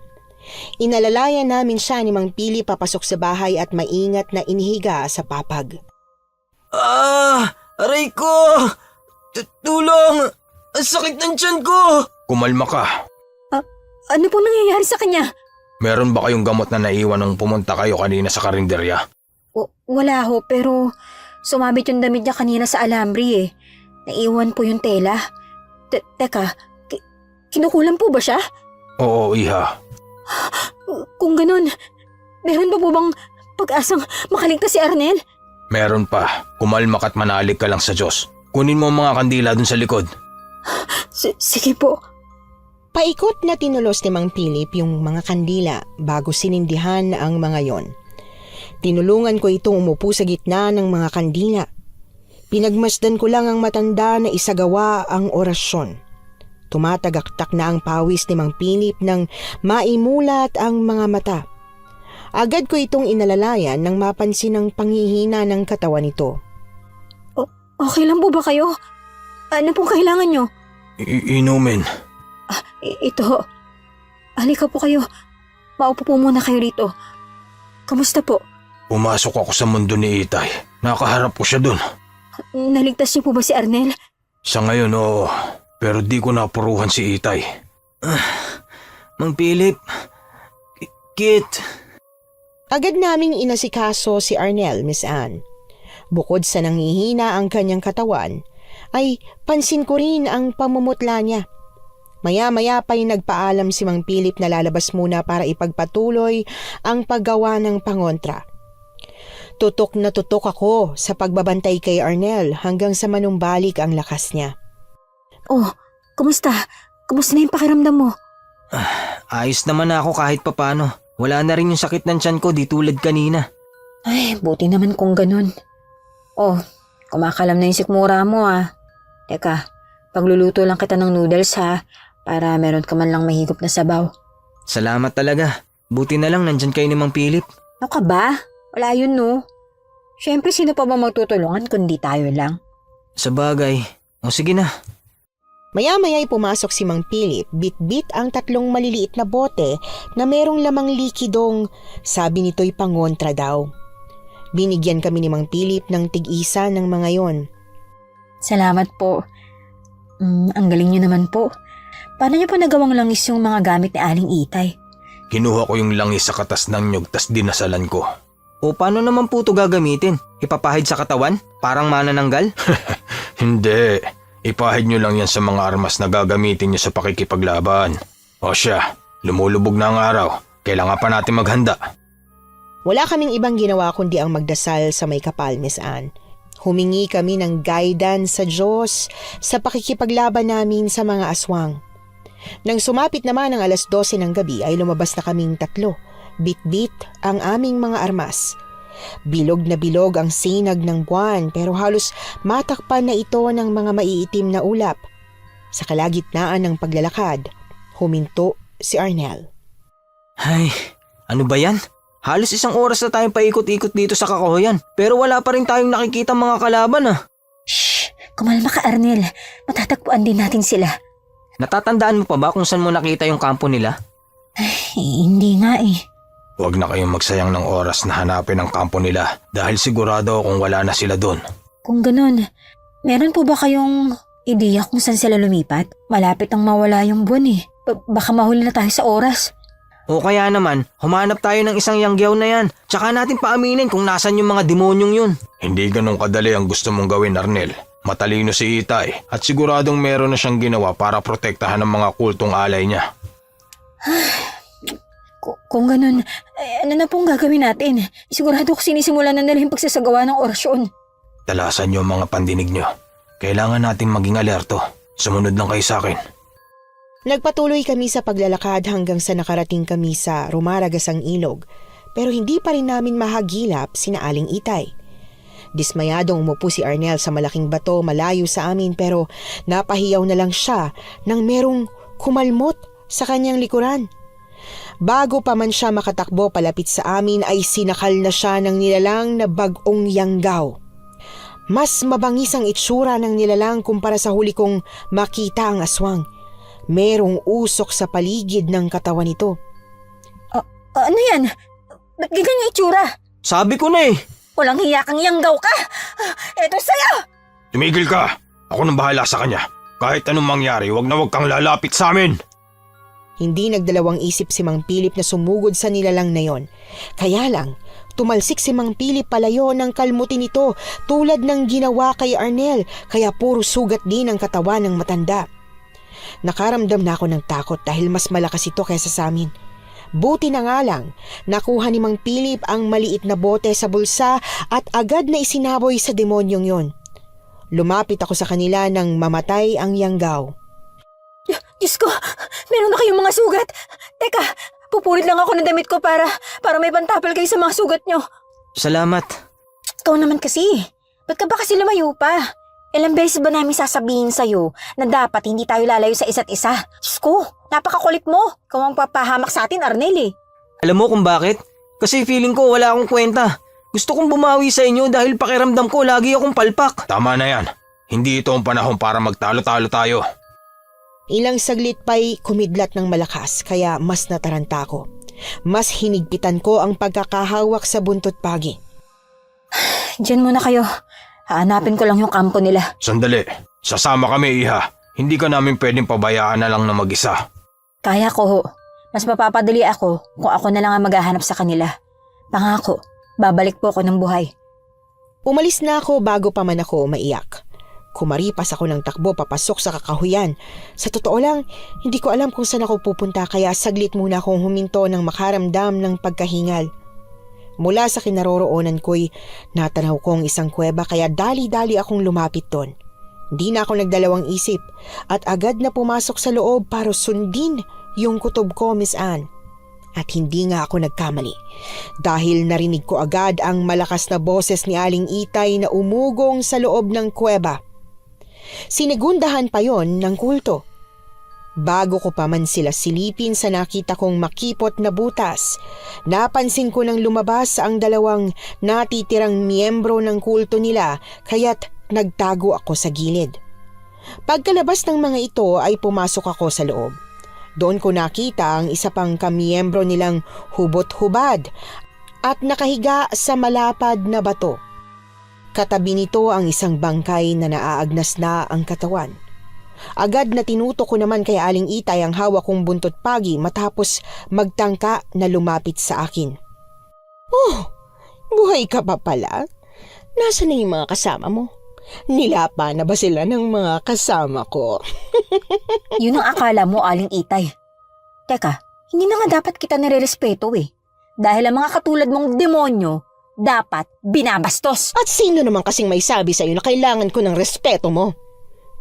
Inalalayan namin siya ni Mang Pili papasok sa bahay at maingat na inihiga sa papag. Aray ko! Tulong! Ang sakit ng tiyan ko! Kumalma ka. Ano po nangyayari sa kanya? Meron ba kayong gamot na naiwan nung pumunta kayo kanina sa karinderya? Wala ho, pero sumabit yung damit niya kanina sa alambre eh. Naiwan po yung tela. Teka, kinukulam po ba siya? Oo, iha. Kung ganun, meron pa po bang pag-asang makaligtas si Arnel? Meron pa. Kumalma ka't manalig ka lang sa Diyos. Kunin mo ang mga kandila dun sa likod. Sige po. Paikot na tinulos ni Mang Philip yung mga kandila bago sinindihan ang mga yon. Tinulungan ko itong umupo sa gitna ng mga kandila. Pinagmasdan ko lang ang matanda na isagawa ang orasyon. Tumatagaktak na ang pawis ni Mang Philip nang maimulat ang mga mata. Agad ko itong inalalayan nang mapansin ang panghihina ng katawan nito. Okay lang po ba kayo? Ano pong kailangan nyo? Inumin. Ito. Halika po kayo. Maupo po muna kayo rito. Kamusta po? Pumasok ako sa mundo ni Itay. Nakaharap ko siya dun. Naligtas niyo po ba si Arnel? Sa ngayon, oo. Pero di ko napuruhan si Itay. Mang Philip, Kit. Agad naming inasikaso si Arnel, Miss Anne. Bukod sa nangihina ang kanyang katawan, ay pansin ko rin ang pamumutla niya. Maya-maya pa'y nagpaalam si Mang Philip na lalabas muna para ipagpatuloy ang paggawa ng pangontra. Tutok na tutok ako sa pagbabantay kay Arnel hanggang sa manumbalik ang lakas niya. Oh, kumusta? Kumusta na yung pakiramdam mo? Ayos naman ako kahit papano. Wala na rin yung sakit ng tiyan ko di tulad kanina. Ay, buti naman kung ganun. Oh, kumakalam na yung sikmura mo Teka, pagluluto lang kita ng noodles para meron ka man lang mahigop na sabaw. Salamat talaga. Buti na lang nandyan kayo ni Mang Philip. Ano ka ba? Wala yun no. Siyempre sino pa ba magtutulungan kundi tayo lang? Sa bagay. O sige na. Maya-maya'y pumasok si Mang Philip, bit-bit ang 3 maliliit na bote na merong lamang likidong, sabi nito'y pangontra daw. Binigyan kami ni Mang Philip ng tig-isa ng mga yon. Salamat po. Ang galing niyo naman po. Paano niyo pa nagawang langis yung mga gamit ni Aling Itay? Kinuha ko yung langis sa katas ng nyug tas dinasalan ko. O paano naman po ito gagamitin? Ipapahid sa katawan? Parang manananggal? Hindi. Ipahid nyo lang yan sa mga armas na gagamitin nyo sa pakikipaglaban. O siya, lumulubog na ang araw. Kailangan pa natin maghanda. Wala kaming ibang ginawa kundi ang magdasal sa may kapal, Miss Anne. Humingi kami ng guidance sa Diyos sa pakikipaglaban namin sa mga aswang. Nang sumapit naman ang 12:00 ng gabi ay lumabas na kaming 3. Bit-bit ang aming mga armas. Bilog na bilog ang sinag ng buwan pero halos matakpan na ito ng mga maiitim na ulap. Sa kalagitnaan ng paglalakad, huminto si Arnel. Ay, ano ba yan? Halos 1 oras na tayong paikot-ikot dito sa Kakahoyan pero wala pa rin tayong nakikita mga kalaban Shh! Kumalma ka Arnel. Matatagpuan din natin sila. Natatandaan mo pa ba kung saan mo nakita yung kampo nila? Hindi nga Huwag na kayong magsayang ng oras na hanapin ang kampo nila dahil sigurado akong wala na sila doon. Kung ganun, meron po ba kayong ideya kung saan sila lumipat? Malapit ang mawala yung buwan baka mahuli na tayo sa oras. O kaya naman, humanap tayo ng isang yangyaw na yan. Tsaka natin paaminin kung nasan yung mga demonyong yun. Hindi ganun kadali ang gusto mong gawin, Arnel. Matalino si Itay at siguradong meron na siyang ginawa para protektahan ang mga kultong alay niya. Kung ganun, ano na pong gagawin natin? Sigurado ko sinisimulan na nila yung pagsasagawa ng orasyon. Talasan niyo ang mga pandinig niyo. Kailangan nating maging alerto. Sumunod lang kayo sa akin. Nagpatuloy kami sa paglalakad hanggang sa nakarating kami sa rumaragasang ilog pero hindi pa rin namin mahagilap sina Aling Itay. Dismayadong umupo si Arnel sa malaking bato malayo sa amin pero napahiyaw na lang siya nang merong kumalmot sa kanyang likuran. Bago pa man siya makatakbo palapit sa amin ay sinakal na siya ng nilalang na bagong yanggaw. Mas mabangis ang itsura ng nilalang kumpara sa huli kong makita ang aswang. Merong usok sa paligid ng katawan nito. Ano yan? Ba't ganyan yung itsura? Sabi ko na Walang hiya kang yanggaw ka! Eto sa'yo! Tumigil ka! Ako nang bahala sa kanya. Kahit anong mangyari, wag kang lalapit sa amin! Hindi nagdalawang isip si Mang Philip na sumugod sa nilalang na yon. Kaya lang, tumalsik si Mang Philip palayo ng kalmutin nito tulad ng ginawa kay Arnel kaya puro sugat din ang katawan ng matanda. Nakaramdam na ako ng takot dahil mas malakas ito kaysa sa amin. Buti na nga lang, nakuha ni Mang Philip ang maliit na bote sa bulsa at agad na isinaboy sa demonyong yon. Lumapit ako sa kanila nang mamatay ang yanggaw. Diyos ko, meron na kayong mga sugat. Teka, pupulit lang ako ng damit ko para may pantapal kayo sa mga sugat nyo. Salamat. Ikaw naman kasi, ba't ka ba kasi lumayo pa? Ilang beses ba namin sasabihin sa'yo na dapat hindi tayo lalayo sa isa't isa? Diyos ko, napakakulit mo. Ikaw ang papahamak sa atin, Arnel Alam mo kung bakit? Kasi feeling ko wala akong kwenta. Gusto kong bumawi sa inyo dahil pakiramdam ko lagi akong palpak. Tama na yan. Hindi ito ang panahon para magtalo-talo tayo. Ilang saglit pa'y kumidlat ng malakas kaya mas nataranta ko. Mas hinigpitan ko ang pagkakahawak sa buntot pagi. Diyan muna kayo. Haanapin ko lang yung kampo nila. Sandali, sasama kami Iha. Hindi ka namin pwedeng pabayaan na lang na mag-isa. Kaya ko ho. Mas mapapadali ako kung ako na lang ang maghahanap sa kanila. Pangako, babalik po ako ng buhay. Umalis na ako bago pa man ako maiyak. Kumaripas ako ng takbo papasok sa kakahuyan. Sa totoo lang, hindi ko alam kung saan ako pupunta kaya saglit muna akong huminto ng makaramdam ng pagkahingal. Mula sa kinaroroonan ko'y natanaw ko ang isang kuweba kaya dali-dali akong lumapit doon. Di na ako nagdalawang isip at agad na pumasok sa loob para sundin yung kutob ko, Miss Anne. At hindi nga ako nagkamali dahil narinig ko agad ang malakas na boses ni Aling Itay na umugong sa loob ng kuweba. Sinigundahan pa yon ng kulto. Bago ko pa man sila silipin sa nakita kong makipot na butas, napansin ko nang lumabas ang dalawang natitirang miyembro ng kulto nila kaya't nagtago ako sa gilid. Pagkalabas ng mga ito ay pumasok ako sa loob. Doon ko nakita ang isa pang kamiyembro nilang hubot-hubad at nakahiga sa malapad na bato. Katabi nito ang isang bangkay na naaagnas na ang katawan. Agad na tinuto ko naman kay Aling Itay ang hawak kong buntot pagi matapos magtangka na lumapit sa akin. Oh, buhay ka pa pala? Nasaan na yung mga kasama mo? Nilapa na ba sila ng mga kasama ko? Yun ang akala mo, Aling Itay. Teka, hindi na nga dapat kita nirerespeto eh. Dahil ang mga katulad mong demonyo, dapat binabastos. At sino naman kasing may sabi sa'yo na kailangan ko ng respeto mo?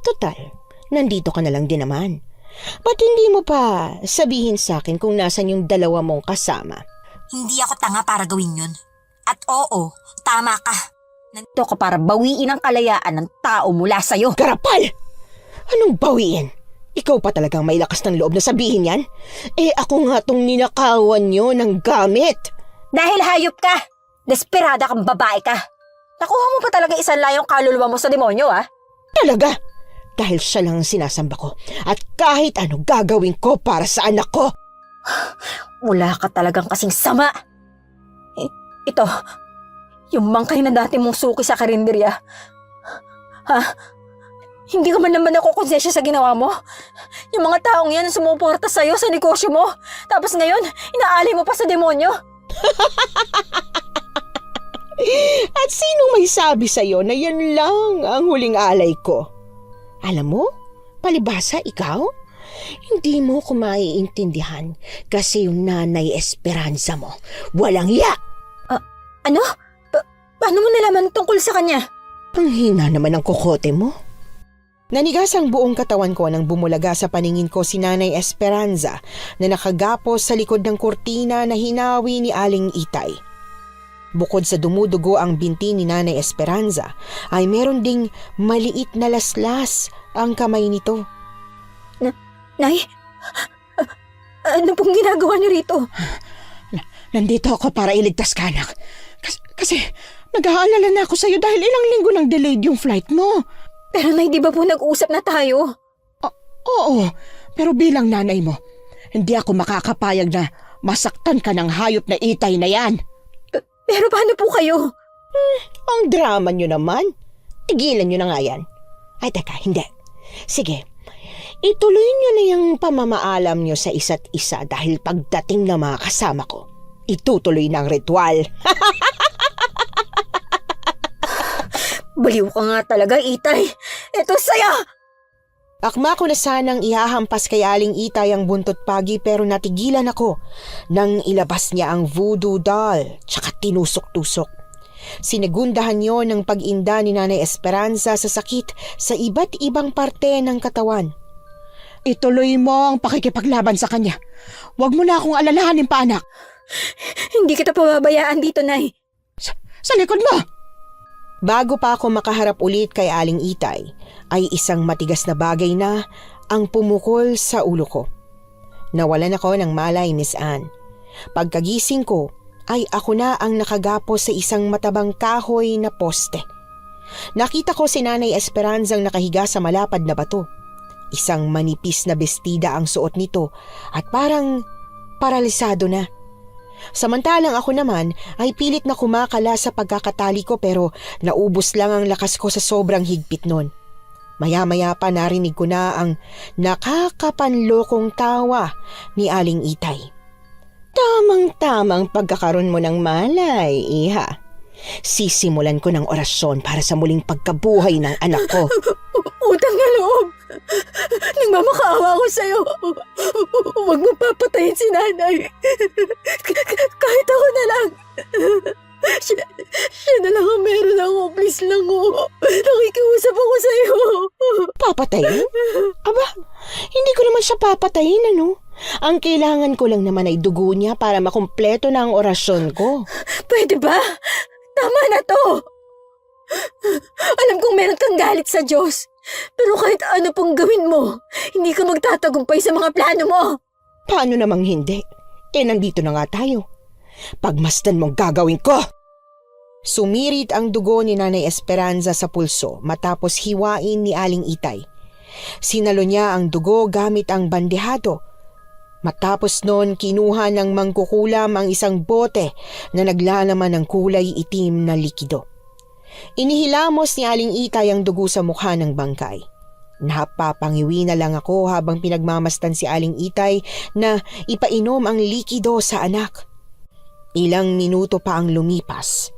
Total, nandito ka na lang din naman. Ba't hindi mo pa sabihin sa akin kung nasan yung dalawa mong kasama? Hindi ako tanga para gawin yun. At oo, tama ka. Nandito ka para bawiin ang kalayaan ng tao mula sa'yo. Garapal! Anong bawiin? Ikaw pa talagang may lakas ng loob na sabihin yan? Eh ako nga tong ninakawan nyo ng gamit. Dahil hayop ka! Desperada kang babae ka! Nakuha mo pa talaga isang layong kaluluwa mo sa demonyo, ah? Talaga? Dahil siya lang ang sinasamba ko. At kahit ano gagawin ko para sa anak ko. Wala ka talagang kasing sama. Ito, yung bangkay na dati mong suki sa karinderya. Ha? Hindi ka man naman nakukonsensya sa ginawa mo? Yung mga taong yan sumuporta sa'yo sa negosyo mo. Tapos ngayon, inaali mo pa sa demonyo. At sino may sabi sa'yo na yan lang ang huling alay ko? Alam mo, palibhasa ikaw, hindi mo ko maiintindihan kasi yung Nanay Esperanza mo, walang iya. Ano? Paano mo nalaman tungkol sa kanya? Ang hina naman ang kokote mo. Nanigas ang buong katawan ko nang bumulaga sa paningin ko si Nanay Esperanza na nakagapos sa likod ng kurtina na hinawi ni Aling Itay. Bukod sa dumudugo ang binti ni Nanay Esperanza, ay meron ding maliit na laslas ang kamay nito. Nay? Ano pong ginagawa niyo rito? Nandito ako para iligtas ka, anak. Kasi nag-aalala na ako sa'yo dahil ilang linggo nang delayed yung flight mo. Pero Nay, di ba po nag-usap na tayo? Oo, pero bilang nanay mo, hindi ako makakapayag na masaktan ka ng hayop na Itay na yan. Pero paano po kayo? Ang drama nyo naman. Tigilan nyo na nga yan. Ay teka, hindi. Sige, ituloy nyo na yung pamamaalam nyo sa isa't isa dahil pagdating ng mga kasama ko, itutuloy ng ritual. Baliw ka nga talaga, Itay. Ito sa'yo! Akma ko na sanang ihahampas kay Aling Itay ang buntot pagi pero natigilan ako nang ilabas niya ang voodoo doll tsaka tinusok-tusok. Sinigundahan yon ng pag-inda ni Nanay Esperanza sa sakit sa iba't ibang parte ng katawan. Ituloy mo ang pakikipaglaban sa kanya. Huwag mo na akong alalahanin pa, anak. Hindi kita pababayaan dito, Nay. Sa likod mo! Bago pa ako makaharap ulit kay Aling Itay, ay isang matigas na bagay na ang pumukol sa ulo ko. Nawalan ako ng malay, Miss Anne. Pagkagising ko, ay ako na ang nakagapos sa isang matabang kahoy na poste. Nakita ko si Nanay Esperanzang nakahiga sa malapad na bato. Isang manipis na bestida ang suot nito at parang paralisado na. Samantalang ako naman ay pilit na kumakala sa pagkakatali ko pero naubos lang ang lakas ko sa sobrang higpit nun. Maya-maya pa narinig ko na ang nakakapanlokong tawa ni Aling Itay. Tamang-tamang pagkakaroon mo ng malay, iha. Sisimulan ko ng orasyon para sa muling pagkabuhay ng anak ko. Utang na loob! Nagmamakaawa ako sa'yo. Huwag mo papatayin si nanay. Kahit ako na lang. Siya na lang ang meron ako. Please lang o. Nakikiusap ako sa'yo. Papatayin? Aba, hindi ko naman siya papatayin, ano? Ang kailangan ko lang naman ay dugo niya para makumpleto na ang orasyon ko. Pwede ba? Tama na to. Alam kong meron kang galit sa Diyos. Pero kahit ano pang gawin mo, hindi ka magtatagumpay sa mga plano mo. Paano namang hindi? Nandito na nga tayo. Pagmasdan mong gagawin ko! Sumirit ang dugo ni Nanay Esperanza sa pulso matapos hiwain ni Aling Itay. Sinalo niya ang dugo gamit ang bandehado. Matapos noon, kinuha ng mangkukulam ang isang bote na naglalaman ng kulay itim na likido. Inihilamos ni Aling Itay ang dugo sa mukha ng bangkay. Napapangiwi na lang ako habang pinagmamasdan si Aling Itay na ipainom ang likido sa anak. Ilang minuto pa ang lumipas.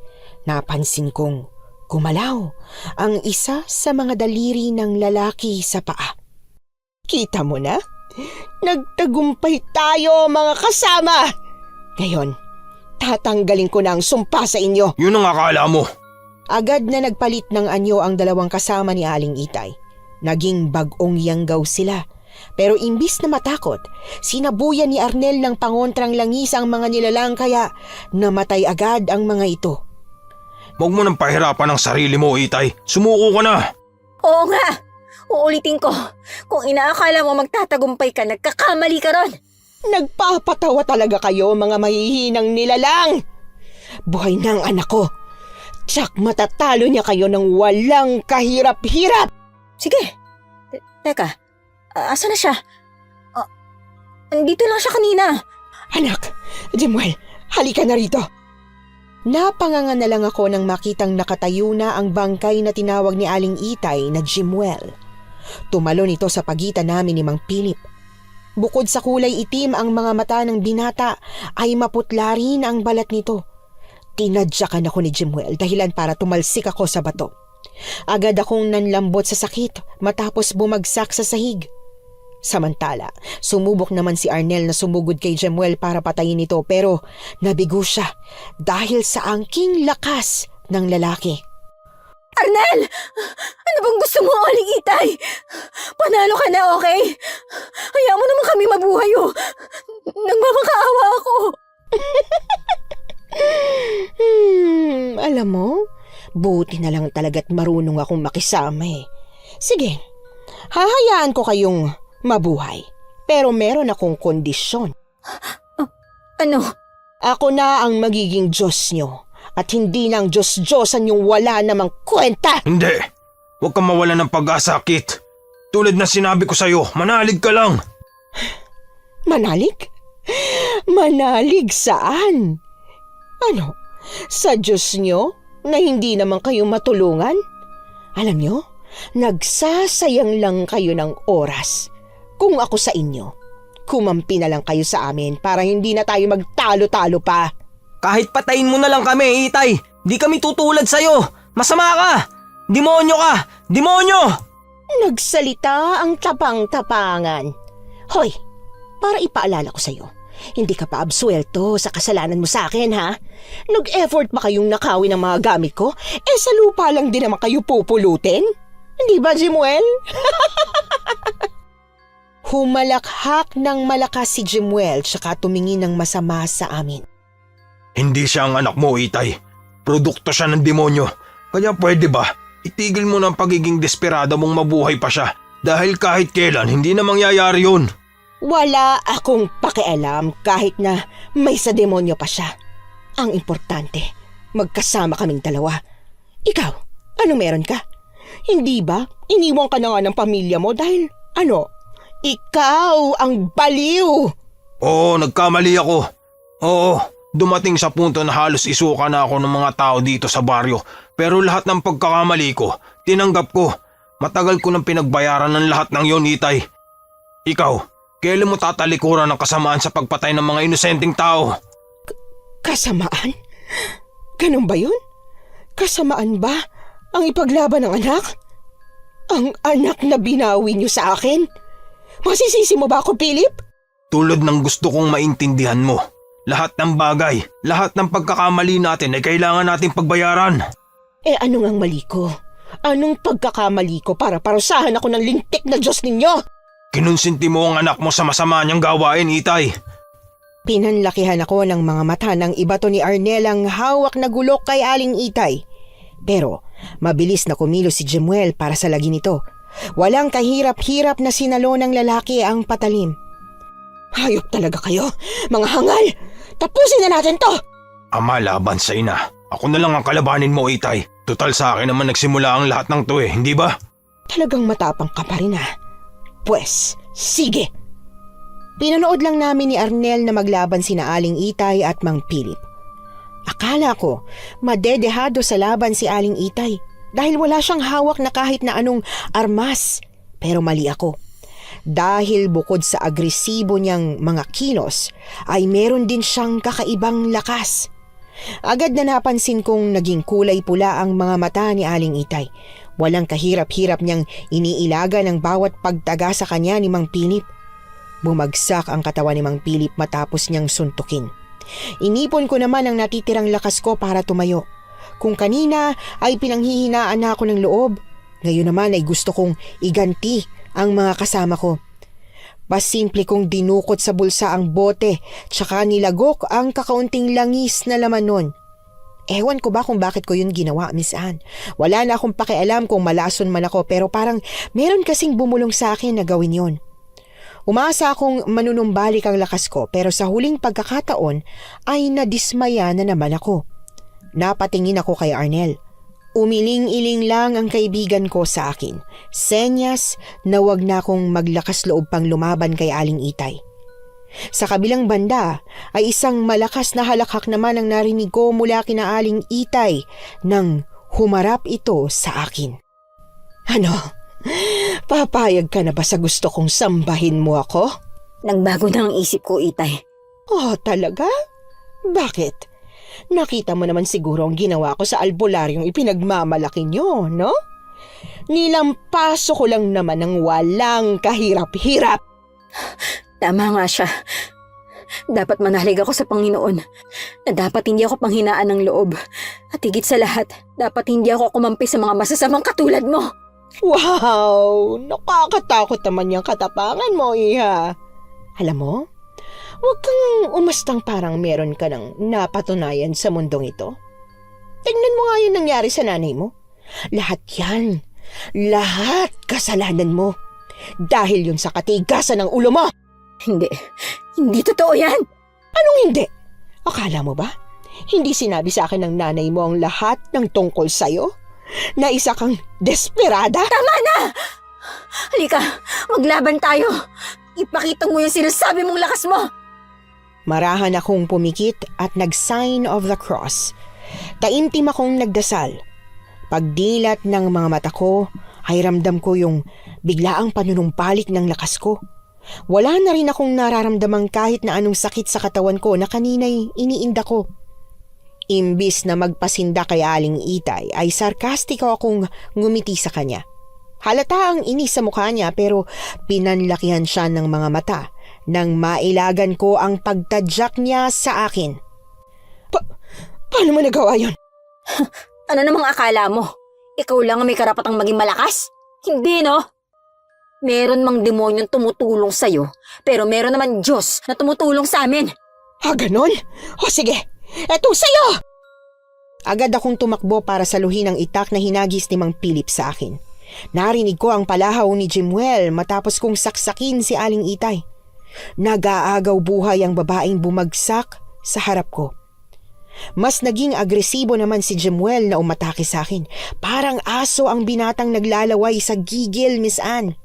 Napansin kong gumalaw ang isa sa mga daliri ng lalaki sa paa. Kita mo na? Nagtagumpay tayo, mga kasama! Ngayon, tatanggalin ko na ang sumpa sa inyo. Yun ang akala mo. Agad na nagpalit ng anyo ang dalawang kasama ni Aling Itay. Naging bagong yanggaw sila. Pero imbis na matakot, sinabuyan ni Arnel ng pangontrang langis ang mga nilalang kaya namatay agad ang mga ito. Huwag mo nang pahirapan ang sarili mo, Itay. Sumuko ka na. Oo nga. Uulitin ko. Kung inaakala mo magtatagumpay ka, nagkakamali ka ron. Nagpapatawa talaga kayo, mga mahihinang nilalang! Buhay ng anak ko. Tsak matatalo niya kayo ng walang kahirap-hirap! Sige. Teka. Asa na siya? Andito lang siya kanina. Anak, Jemuel, halika na rito. Napanganga na lang ako nang makitang nakatayo na ang bangkay na tinawag ni Aling Itay na Jemuel. Tumalon ito sa pagitan namin ni Mang Philip. Bukod sa kulay itim ang mga mata ng binata ay maputla rin ang balat nito. Tinadyakan ako ni Jemuel dahilan para tumalsik ako sa bato. Agad akong nanlambot sa sakit matapos bumagsak sa sahig. Samantala, sumubok naman si Arnel na sumugod kay Jemuel para patayin ito pero nabigo siya dahil sa angking lakas ng lalaki. Arnel! Ano bang gusto mo, Aling Itay? Panalo ka na, okay? Hayaan mo naman kami mabuhay, oh. Nagmamakaawa ako. Alam mo, buti na lang talaga't marunong akong makisama eh. Sige, hahayaan ko kayong mabuhay. Pero meron akong kondisyon. Ano? Ako na ang magiging Diyos nyo. At hindi lang Diyos-Diyosan yung wala namang kwenta. Hindi. Huwag kang mawala ng pag-asa, Kit. Tulad na sinabi ko sa'yo, manalig ka lang. Manalig? Manalig saan? Ano? Sa Diyos nyo na hindi naman kayo matulungan? Alam nyo, nagsasayang lang kayo ng oras. Kung ako sa inyo, kumampi na lang kayo sa amin para hindi na tayo magtalo-talo pa. Kahit patayin mo na lang kami, Itay. Di kami tutulad sa'yo. Masama ka. Demonyo ka. Demonyo! Nagsalita ang tapang-tapangan. Hoy, para ipaalala ko sa'yo, hindi ka pa absuelto sa kasalanan mo sa akin, ha? Nag-effort ba kayong nakawin ang mga gamit ko? Sa lupa lang din naman kayo pupulutin? Hindi ba, Jemuel? Humalakhak ng malakas si Jemuel tsaka tumingin ng masama sa amin. Hindi siya ang anak mo, Itay. Produkto siya ng demonyo. Kaya pwede ba, itigil mo ng pagiging desperado mong mabuhay pa siya. Dahil kahit kailan, hindi na mangyayari yun. Wala akong pakialam kahit na may sa demonyo pa siya. Ang importante, magkasama kaming dalawa. Ikaw, ano meron ka? Hindi ba? Iniwan ka na nga ng pamilya mo dahil, ikaw ang baliw! Oo, nagkamali ako. Oo, Dumating sa punto na halos isuka na ako ng mga tao dito sa baryo. Pero lahat ng pagkakamali ko, tinanggap ko. Matagal ko nang pinagbayaran ng lahat ng yon, Itay. Ikaw, kailan mo tatalikuran ng kasamaan sa pagpatay ng mga inosenteng tao? Kasamaan? Ganun ba yun? Kasamaan ba ang ipaglaban ng anak? Ang anak na binawi niyo sa akin? Masisisi mo ba ako, Philip? Tulad ng gusto kong maintindihan mo. Lahat ng bagay, lahat ng pagkakamali natin ay kailangan nating pagbayaran. Eh ano ngang mali ko? Anong pagkakamali ko para parusahan ako ng lintik na Diyos ninyo? Kinonsinti mo ang anak mo sa masama niyang gawain, Itay. Pinanlakihan ako ng mga mata ng ibato ni Arnel ang hawak na gulok kay Aling Itay. Pero mabilis na kumilos si Jemuel para sa lagi nito. Walang kahirap-hirap na sinalo ng lalaki ang patalim. Hayop talaga kayo, mga hangal! Tapusin na natin to! Ama, laban sa ina. Ako na lang ang kalabanin mo, Itay. Tutal sa akin naman nagsimula ang lahat ng to hindi ba? Talagang matapang ka pa rin Pwes, sige! Pinanood lang namin ni Arnel na maglaban sina Aling Itay at Mang Philip. Akala ko madedehado sa laban si Aling Itay dahil wala siyang hawak na kahit na anong armas. Pero mali ako. Dahil bukod sa agresibo niyang mga kilos, ay meron din siyang kakaibang lakas. Agad na napansin kong naging kulay pula ang mga mata ni Aling Itay. Walang kahirap-hirap niyang iniilaga ng bawat pagtaga sa kanya ni Mang Philip. Bumagsak ang katawan ni Mang Philip matapos niyang suntukin. Inipon ko naman ang natitirang lakas ko para tumayo. Kung kanina ay pinanghihinaan na ako ng loob, ngayon naman ay gusto kong iganti ang mga kasama ko. Pasimple kong dinukot sa bulsa ang bote tsaka nilagok ang kakaunting langis na laman nun. Ewan ko ba kung bakit ko yun ginawa, Miss Anne. Wala na akong pakialam kung malason man ako pero parang meron kasing bumulong sa akin na gawin yun. Umasa akong manunumbalik ang lakas ko pero sa huling pagkakataon ay nadismaya na naman ako. Napatingin ako kay Arnel. Umiling-iling lang ang kaibigan ko sa akin. Senyas na wag na akong maglakas loob pang lumaban kay Aling Itay. Sa kabilang banda ay isang malakas na halakhak naman ang narinig ko mula kina Aling Itay nang humarap ito sa akin. Ano? Papayag ka na ba sa gusto kong sambahin mo ako? Nagbago na ang isip ko, Itay. Oh, talaga? Bakit? Nakita mo naman siguro ang ginawa ko sa albularyong ipinagmamalaki nyo, no? Nilampaso ko lang naman ng walang kahirap-hirap. Tama nga siya. Dapat manalig ako sa Panginoon na dapat hindi ako panghinaan ng loob. At higit sa lahat, dapat hindi ako kumampi sa mga masasamang katulad mo. Wow! Nakakatakot naman yung katapangan mo, Iha. Alam mo, huwag kang umastang parang meron ka ng napatunayan sa mundong ito. Tingnan mo nga yung nangyari sa nanay mo. Lahat yan. Lahat kasalanan mo. Dahil yun sa katigasan ng ulo mo. Hindi. Hindi totoo yan. Anong hindi? Akala mo ba? Hindi sinabi sa akin ng nanay mo ang lahat ng tungkol sa'yo? Na isa kang desperada? Tama na! Halika, maglaban tayo. Ipakita mo yung sinasabi mong lakas mo. Marahan akong pumikit at nag-sign of the cross. Taimtim akong nagdasal. Pagdilat ng mga mata ko, ay ramdam ko yung biglaang panunumpalik ng lakas ko. Wala na rin akong nararamdamang kahit na anong sakit sa katawan ko na kanina'y iniinda ko. Imbis na magpasinda kay Aling Itay ay sarkastiko akong ngumiti sa kanya. Halata ang inis sa mukha niya pero pinanlakihan siya ng mga mata nang mailagan ko ang pagtadyak niya sa akin. Paano mo nagawa yun? Ano namang akala mo? Ikaw lang ang may karapatang maging malakas? Hindi, no? Meron mang demonyong tumutulong sa'yo, pero meron naman Diyos na tumutulong sa amin. Ganon? O sige, eto sa'yo! Agad akong tumakbo para saluhin ang itak na hinagis ni Mang Philip sa akin. Narinig ko ang palahaw ni Jemuel matapos kong saksakin si Aling Itay. Nag-aagaw buhay ang babaeng bumagsak sa harap ko. Mas naging agresibo naman si Jemuel na umatake sa akin. Parang aso ang binatang naglalaway sa gigil, Miss Anne.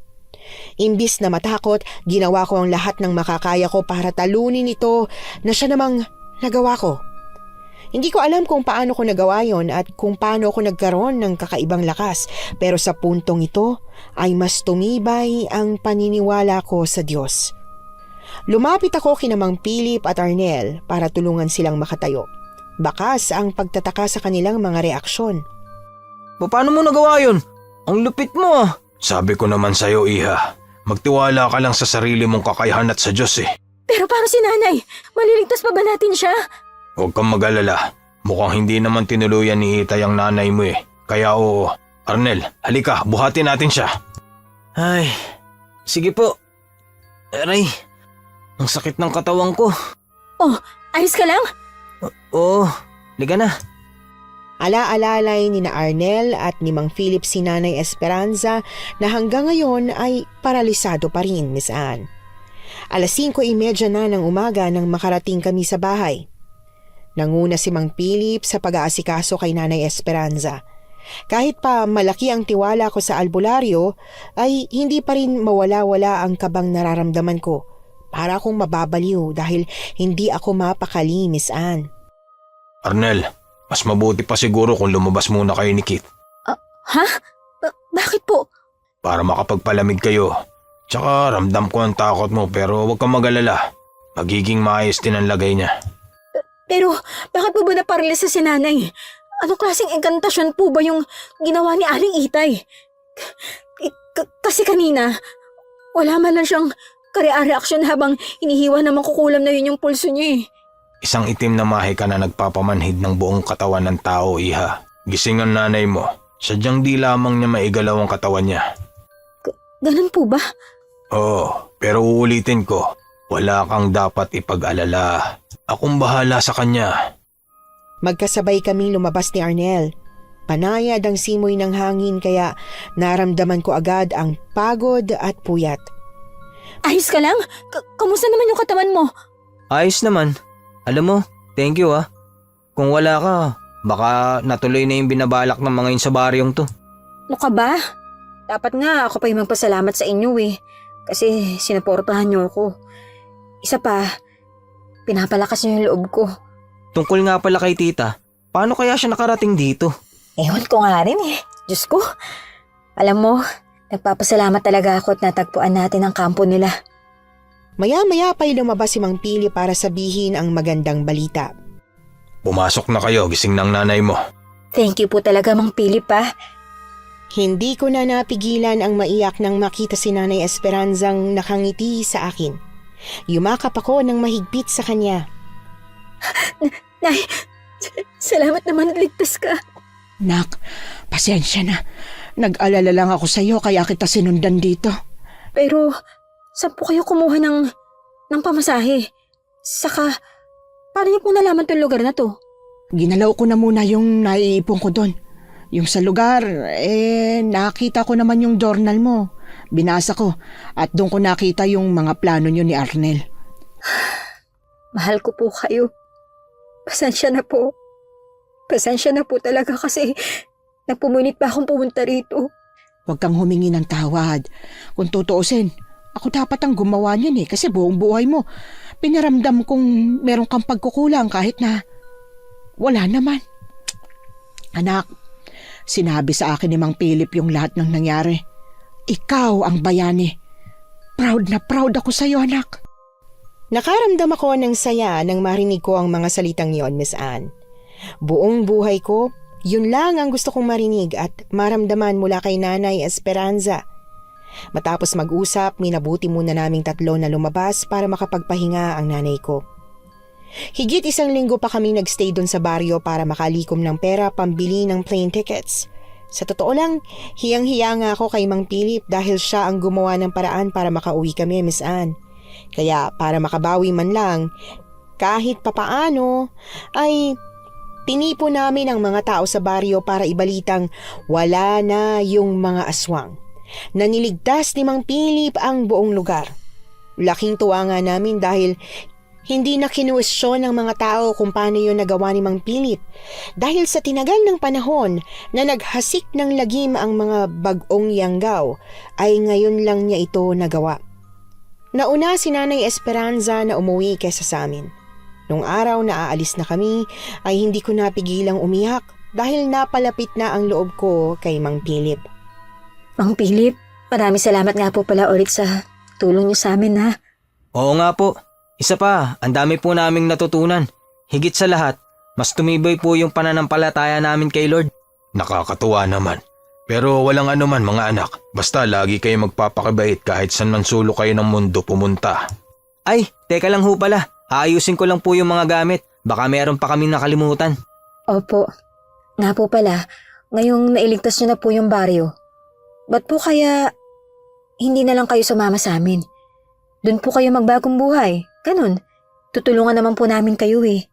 Imbis na matakot, ginawa ko ang lahat ng makakaya ko para talunin ito na siya namang nagawa ko. Hindi ko alam kung paano ko nagawa yon at kung paano ako nagkaroon ng kakaibang lakas, pero sa puntong ito ay mas tumibay ang paniniwala ko sa Diyos. Lumapit ako kina Mang Philip at Arnel para tulungan silang makatayo. Bakas ang pagtataka sa kanilang mga reaksyon. Paano mo nagawa yun? Ang lupit mo ah. Sabi ko naman sa'yo, Iha. Magtiwala ka lang sa sarili mong kakayahan at sa Diyos eh. Pero paano si nanay? Maliligtas pa ba natin siya? Huwag kang mag-alala. Mukhang hindi naman tinuluyan ni Itay ang nanay mo eh. Kaya oo. Arnel, halika, buhatin natin siya. Ay, sige po. Aray, ang sakit ng katawan ko. Oh, ayos ka lang? Oo, liga na. Ala-alalay ni na Arnel at ni Mang Philip si Nanay Esperanza na hanggang ngayon ay paralisado pa rin, Miss Anne. 5:30 na ng umaga nang makarating kami sa bahay. Nanguna si Mang Philip sa pag-aasikaso kay Nanay Esperanza. Kahit pa malaki ang tiwala ko sa albularyo, ay hindi pa rin mawala-wala ang kabang nararamdaman ko. Para akong mababaliw dahil hindi ako mapakali, Miss Anne. Arnel, mas mabuti pa siguro kung lumabas muna kayo ni Kit. Ha? Bakit po? Para makapagpalamig kayo. Tsaka ramdam ko ang takot mo pero huwag kang mag-alala. Magiging maayos din ang lagay niya. Pero bakit po ba naparalisa si nanay? Anong klaseng engkantasyon po ba yung ginawa ni Aling Itay? Kasi kanina, wala man lang siyang kare-reaksyon habang hinihiwa na makukulam na yun yung pulso niya eh. Isang itim na mahika na nagpapamanhid ng buong katawan ng tao, Iha. Gising ang nanay mo. Sadyang di lamang niya maigalaw ang katawan niya. Ganun po ba? Oo, pero uulitin ko, wala kang dapat ipag-alala. Akong bahala sa kanya. Magkasabay kaming lumabas ni Arnel. Panayad ang simoy ng hangin kaya naramdaman ko agad ang pagod at puyat. Ayos ka lang? Kamusta naman yung katawan mo? Ayos naman. Alam mo, thank you ah. Kung wala ka, baka natuloy na yung binabalak ng mga yun sa baryong to. Ano ka ba? Dapat nga ako pa yung magpasalamat sa inyo eh. Kasi sinuportahan niyo ako. Isa pa, pinapalakas niyo yung loob ko. Tungkol nga pala kay tita, paano kaya siya nakarating dito? Ewan ko nga rin eh. Diyos ko. Alam mo, nagpapasalamat talaga ako at natagpuan natin ang kampo nila. Maya-maya pa'y lumabas si Mang Pili para sabihin ang magandang balita. Pumasok na kayo, gising ng nanay mo. Thank you po talaga, Mang Philip ah. Hindi ko na napigilan ang maiyak nang makita si Nanay Esperanzang nakangiti sa akin. Yumakap ako ng mahigpit sa kanya. Nay, salamat naman at ligtas ka. Nak, pasensya na. Nag-alala lang ako sa'yo kaya kita sinundan dito. Pero, saan po kayo kumuha ng pamasahe? Saka, paano niyo po nalaman tong lugar na to? Ginalaw ko na muna yung naiipon ko doon. Yung sa lugar, nakita ko naman yung journal mo. Binasa ko at doon ko nakita yung mga plano nyo ni Arnel. Mahal ko po kayo. Pasensya na po. Pasensya na po talaga kasi nagpumunit pa akong pumunta rito. Huwag kang humingi ng tawad. Kung tutuusin, ako dapat ang gumawa niyan kasi buong buhay mo. Pinaramdam kong meron kang pagkukulang kahit na wala naman. Anak, sinabi sa akin ni Mang Philip yung lahat ng nangyari. Ikaw ang bayani. Proud na proud ako sa iyo, anak. Nakaramdam ako ng saya nang marinig ko ang mga salitang yon, Miss Anne. Buong buhay ko, yun lang ang gusto kong marinig at maramdaman mula kay Nanay Esperanza. Matapos mag-usap, minabuti muna naming tatlo na lumabas para makapagpahinga ang nanay ko. Higit 1 linggo pa kaming nagstay doon sa baryo para makalikom ng pera pambili ng plane tickets. Sa totoo lang, hiyang-hiya nga ako kay Mang Philip dahil siya ang gumawa ng paraan para makauwi kami, Miss Anne. Kaya para makabawi man lang, kahit papaano, ay tinipo namin ang mga tao sa baryo para ibalitang wala na yung mga aswang. Naniligtas ni Mang Philip ang buong lugar. Laking tuwa nga namin dahil hindi na kinuwestiyon ng mga tao kung paano yun nagawa ni Mang Philip dahil sa tinagal ng panahon na naghasik ng lagim ang mga bagong yanggaw ay ngayon lang niya ito nagawa. Nauna si Nanay Esperanza na umuwi kaysa sa amin. Nung araw na aalis na kami ay hindi ko napigilang umiyak dahil napalapit na ang loob ko kay Mang Philip. Mang Philip, maraming salamat nga po pala ulit sa tulong niyo sa amin ha. Oo nga po. Isa pa, ang dami po naming natutunan. Higit sa lahat, mas tumibay po yung pananampalataya namin kay Lord. Nakakatuwa naman. Pero walang anuman mga anak. Basta lagi kayo magpapakabait kahit saan man sulok kayo ng mundo pumunta. Ay, teka lang ho pala. Aayusin ko lang po yung mga gamit. Baka meron pa kaming nakalimutan. Opo. Nga po pala, ngayong nailigtas niyo na po yung baryo, ba't po kaya hindi na lang kayo sumama sa amin? Doon po kayo magbagong buhay. Ganun. Tutulungan naman po namin kayo eh.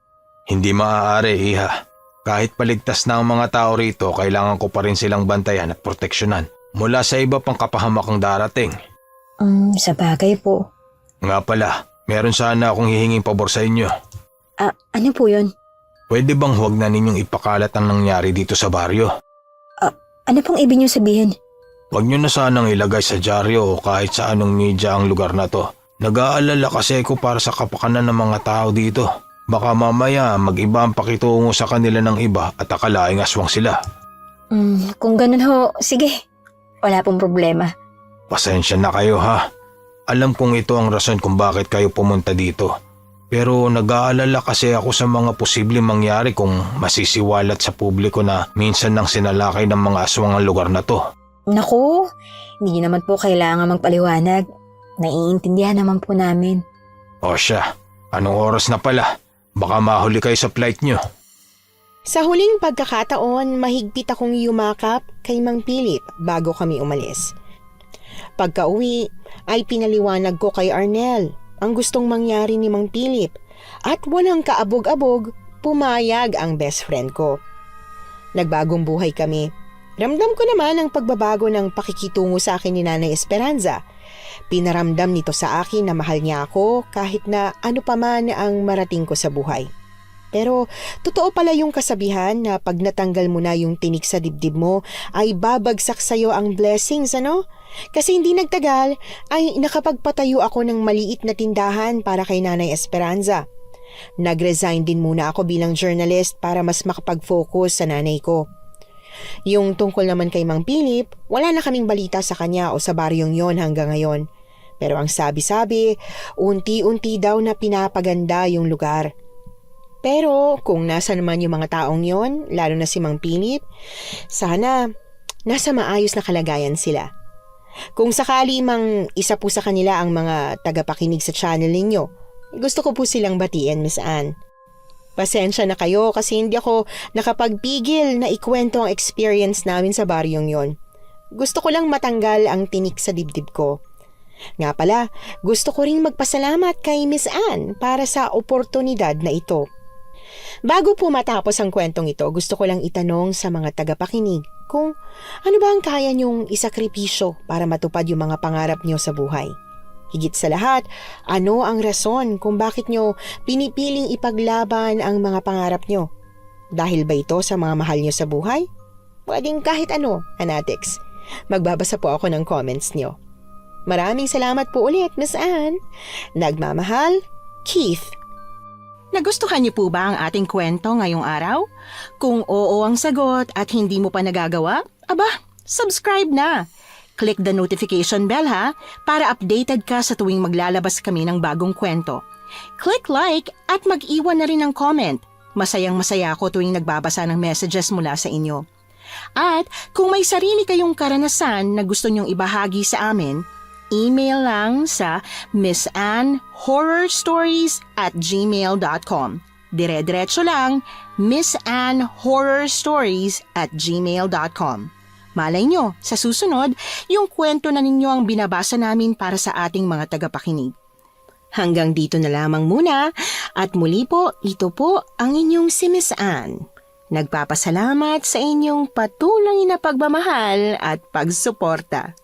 Hindi maaari, Iha. Kahit paligtas na ang mga tao rito, kailangan ko pa rin silang bantayan at proteksyonan mula sa iba pang kapahamakang darating. Sa bagay po. Nga pala, meron sana akong hihinging pabor sa inyo. Ano po yun? Pwede bang huwag na ninyong ipakalat ang nangyari dito sa baryo? Ano pong ibig niyo sabihin? Huwag nyo na sanang ilagay sa dyaryo o kahit sa anong media ang lugar na to. Nag-aalala kasi ako para sa kapakanan ng mga tao dito. Baka mamaya mag-iba ang pakitungo sa kanila ng iba at akalaing aswang sila. Kung ganun ho, sige. Wala pong problema. Pasensya na kayo ha. Alam kong ito ang rason kung bakit kayo pumunta dito. Pero nag-aalala kasi ako sa mga posibleng mangyari kung masisiwalat sa publiko na minsan nang sinalakay ng mga aswang ang lugar na to. Naku, hindi niyo naman po kailangan magpaliwanag. Naiintindihan naman po namin. O siya, anong oras na pala? Baka mahuli kayo sa flight nyo. Sa huling pagkakataon, mahigpit akong yumakap kay Mang Philip bago kami umalis. Pagka-uwi ay pinaliwanag ko kay Arnel ang gustong mangyari ni Mang Philip at walang kaabog-abog, pumayag ang best friend ko. Nagbagong buhay kami. Ramdam ko naman ang pagbabago ng pakikitungo sa akin ni Nanay Esperanza. Pinaramdam nito sa akin na mahal niya ako kahit na ano pa man ang marating ko sa buhay. Pero totoo pala yung kasabihan na pag natanggal mo na yung tinik sa dibdib mo ay babagsak sa'yo ang blessings, ano? Kasi hindi nagtagal ay nakapagpatayo ako ng maliit na tindahan para kay Nanay Esperanza. Nag-resign din muna ako bilang journalist para mas makapag-focus sa nanay ko. Yung tungkol naman kay Mang Philip, wala na kaming balita sa kanya o sa baryong yon hanggang ngayon. Pero ang sabi-sabi, unti-unti daw na pinapaganda yung lugar. Pero kung nasa naman yung mga taong yon, lalo na si Mang Philip, sana nasa maayos na kalagayan sila. Kung sakali mang isa po sa kanila ang mga tagapakinig sa channel ninyo, gusto ko po silang batiin, Miss Anne. Pasensya na kayo kasi hindi ako nakapagpigil na ikwento ang experience namin sa baryong yon. Gusto ko lang matanggal ang tinik sa dibdib ko. Nga pala, gusto ko ring magpasalamat kay Miss Anne para sa oportunidad na ito. Bago po matapos ang kwentong ito, gusto ko lang itanong sa mga tagapakinig kung ano ba ang kaya niyong isakripisyo para matupad yung mga pangarap niyo sa buhay. Higit sa lahat, ano ang rason kung bakit nyo pinipiling ipaglaban ang mga pangarap nyo? Dahil ba ito sa mga mahal nyo sa buhay? Pwedeng kahit ano, Anatics. Magbabasa po ako ng comments nyo. Maraming salamat po ulit, Miss Anne. Nagmamahal, Keith. Nagustuhan niyo po ba ang ating kwento ngayong araw? Kung oo ang sagot at hindi mo pa nagagawa, subscribe na. Click the notification bell para updated ka sa tuwing maglalabas kami ng bagong kwento. Click like at mag-iwan na rin ng comment. Masayang-masaya ako tuwing nagbabasa ng messages mula sa inyo. At kung may sarili kayong karanasan na gusto nyong ibahagi sa amin, email lang sa missanhorrorstories@gmail.com. Dire-diretso lang, missanhorrorstories@gmail.com. Malay nyo, sa susunod, yung kwento na ninyo ang binabasa namin para sa ating mga tagapakinig. Hanggang dito na lamang muna at muli po, ito po ang inyong si Miss Anne. Nagpapasalamat sa inyong patuloy na pagmamahal at pagsuporta.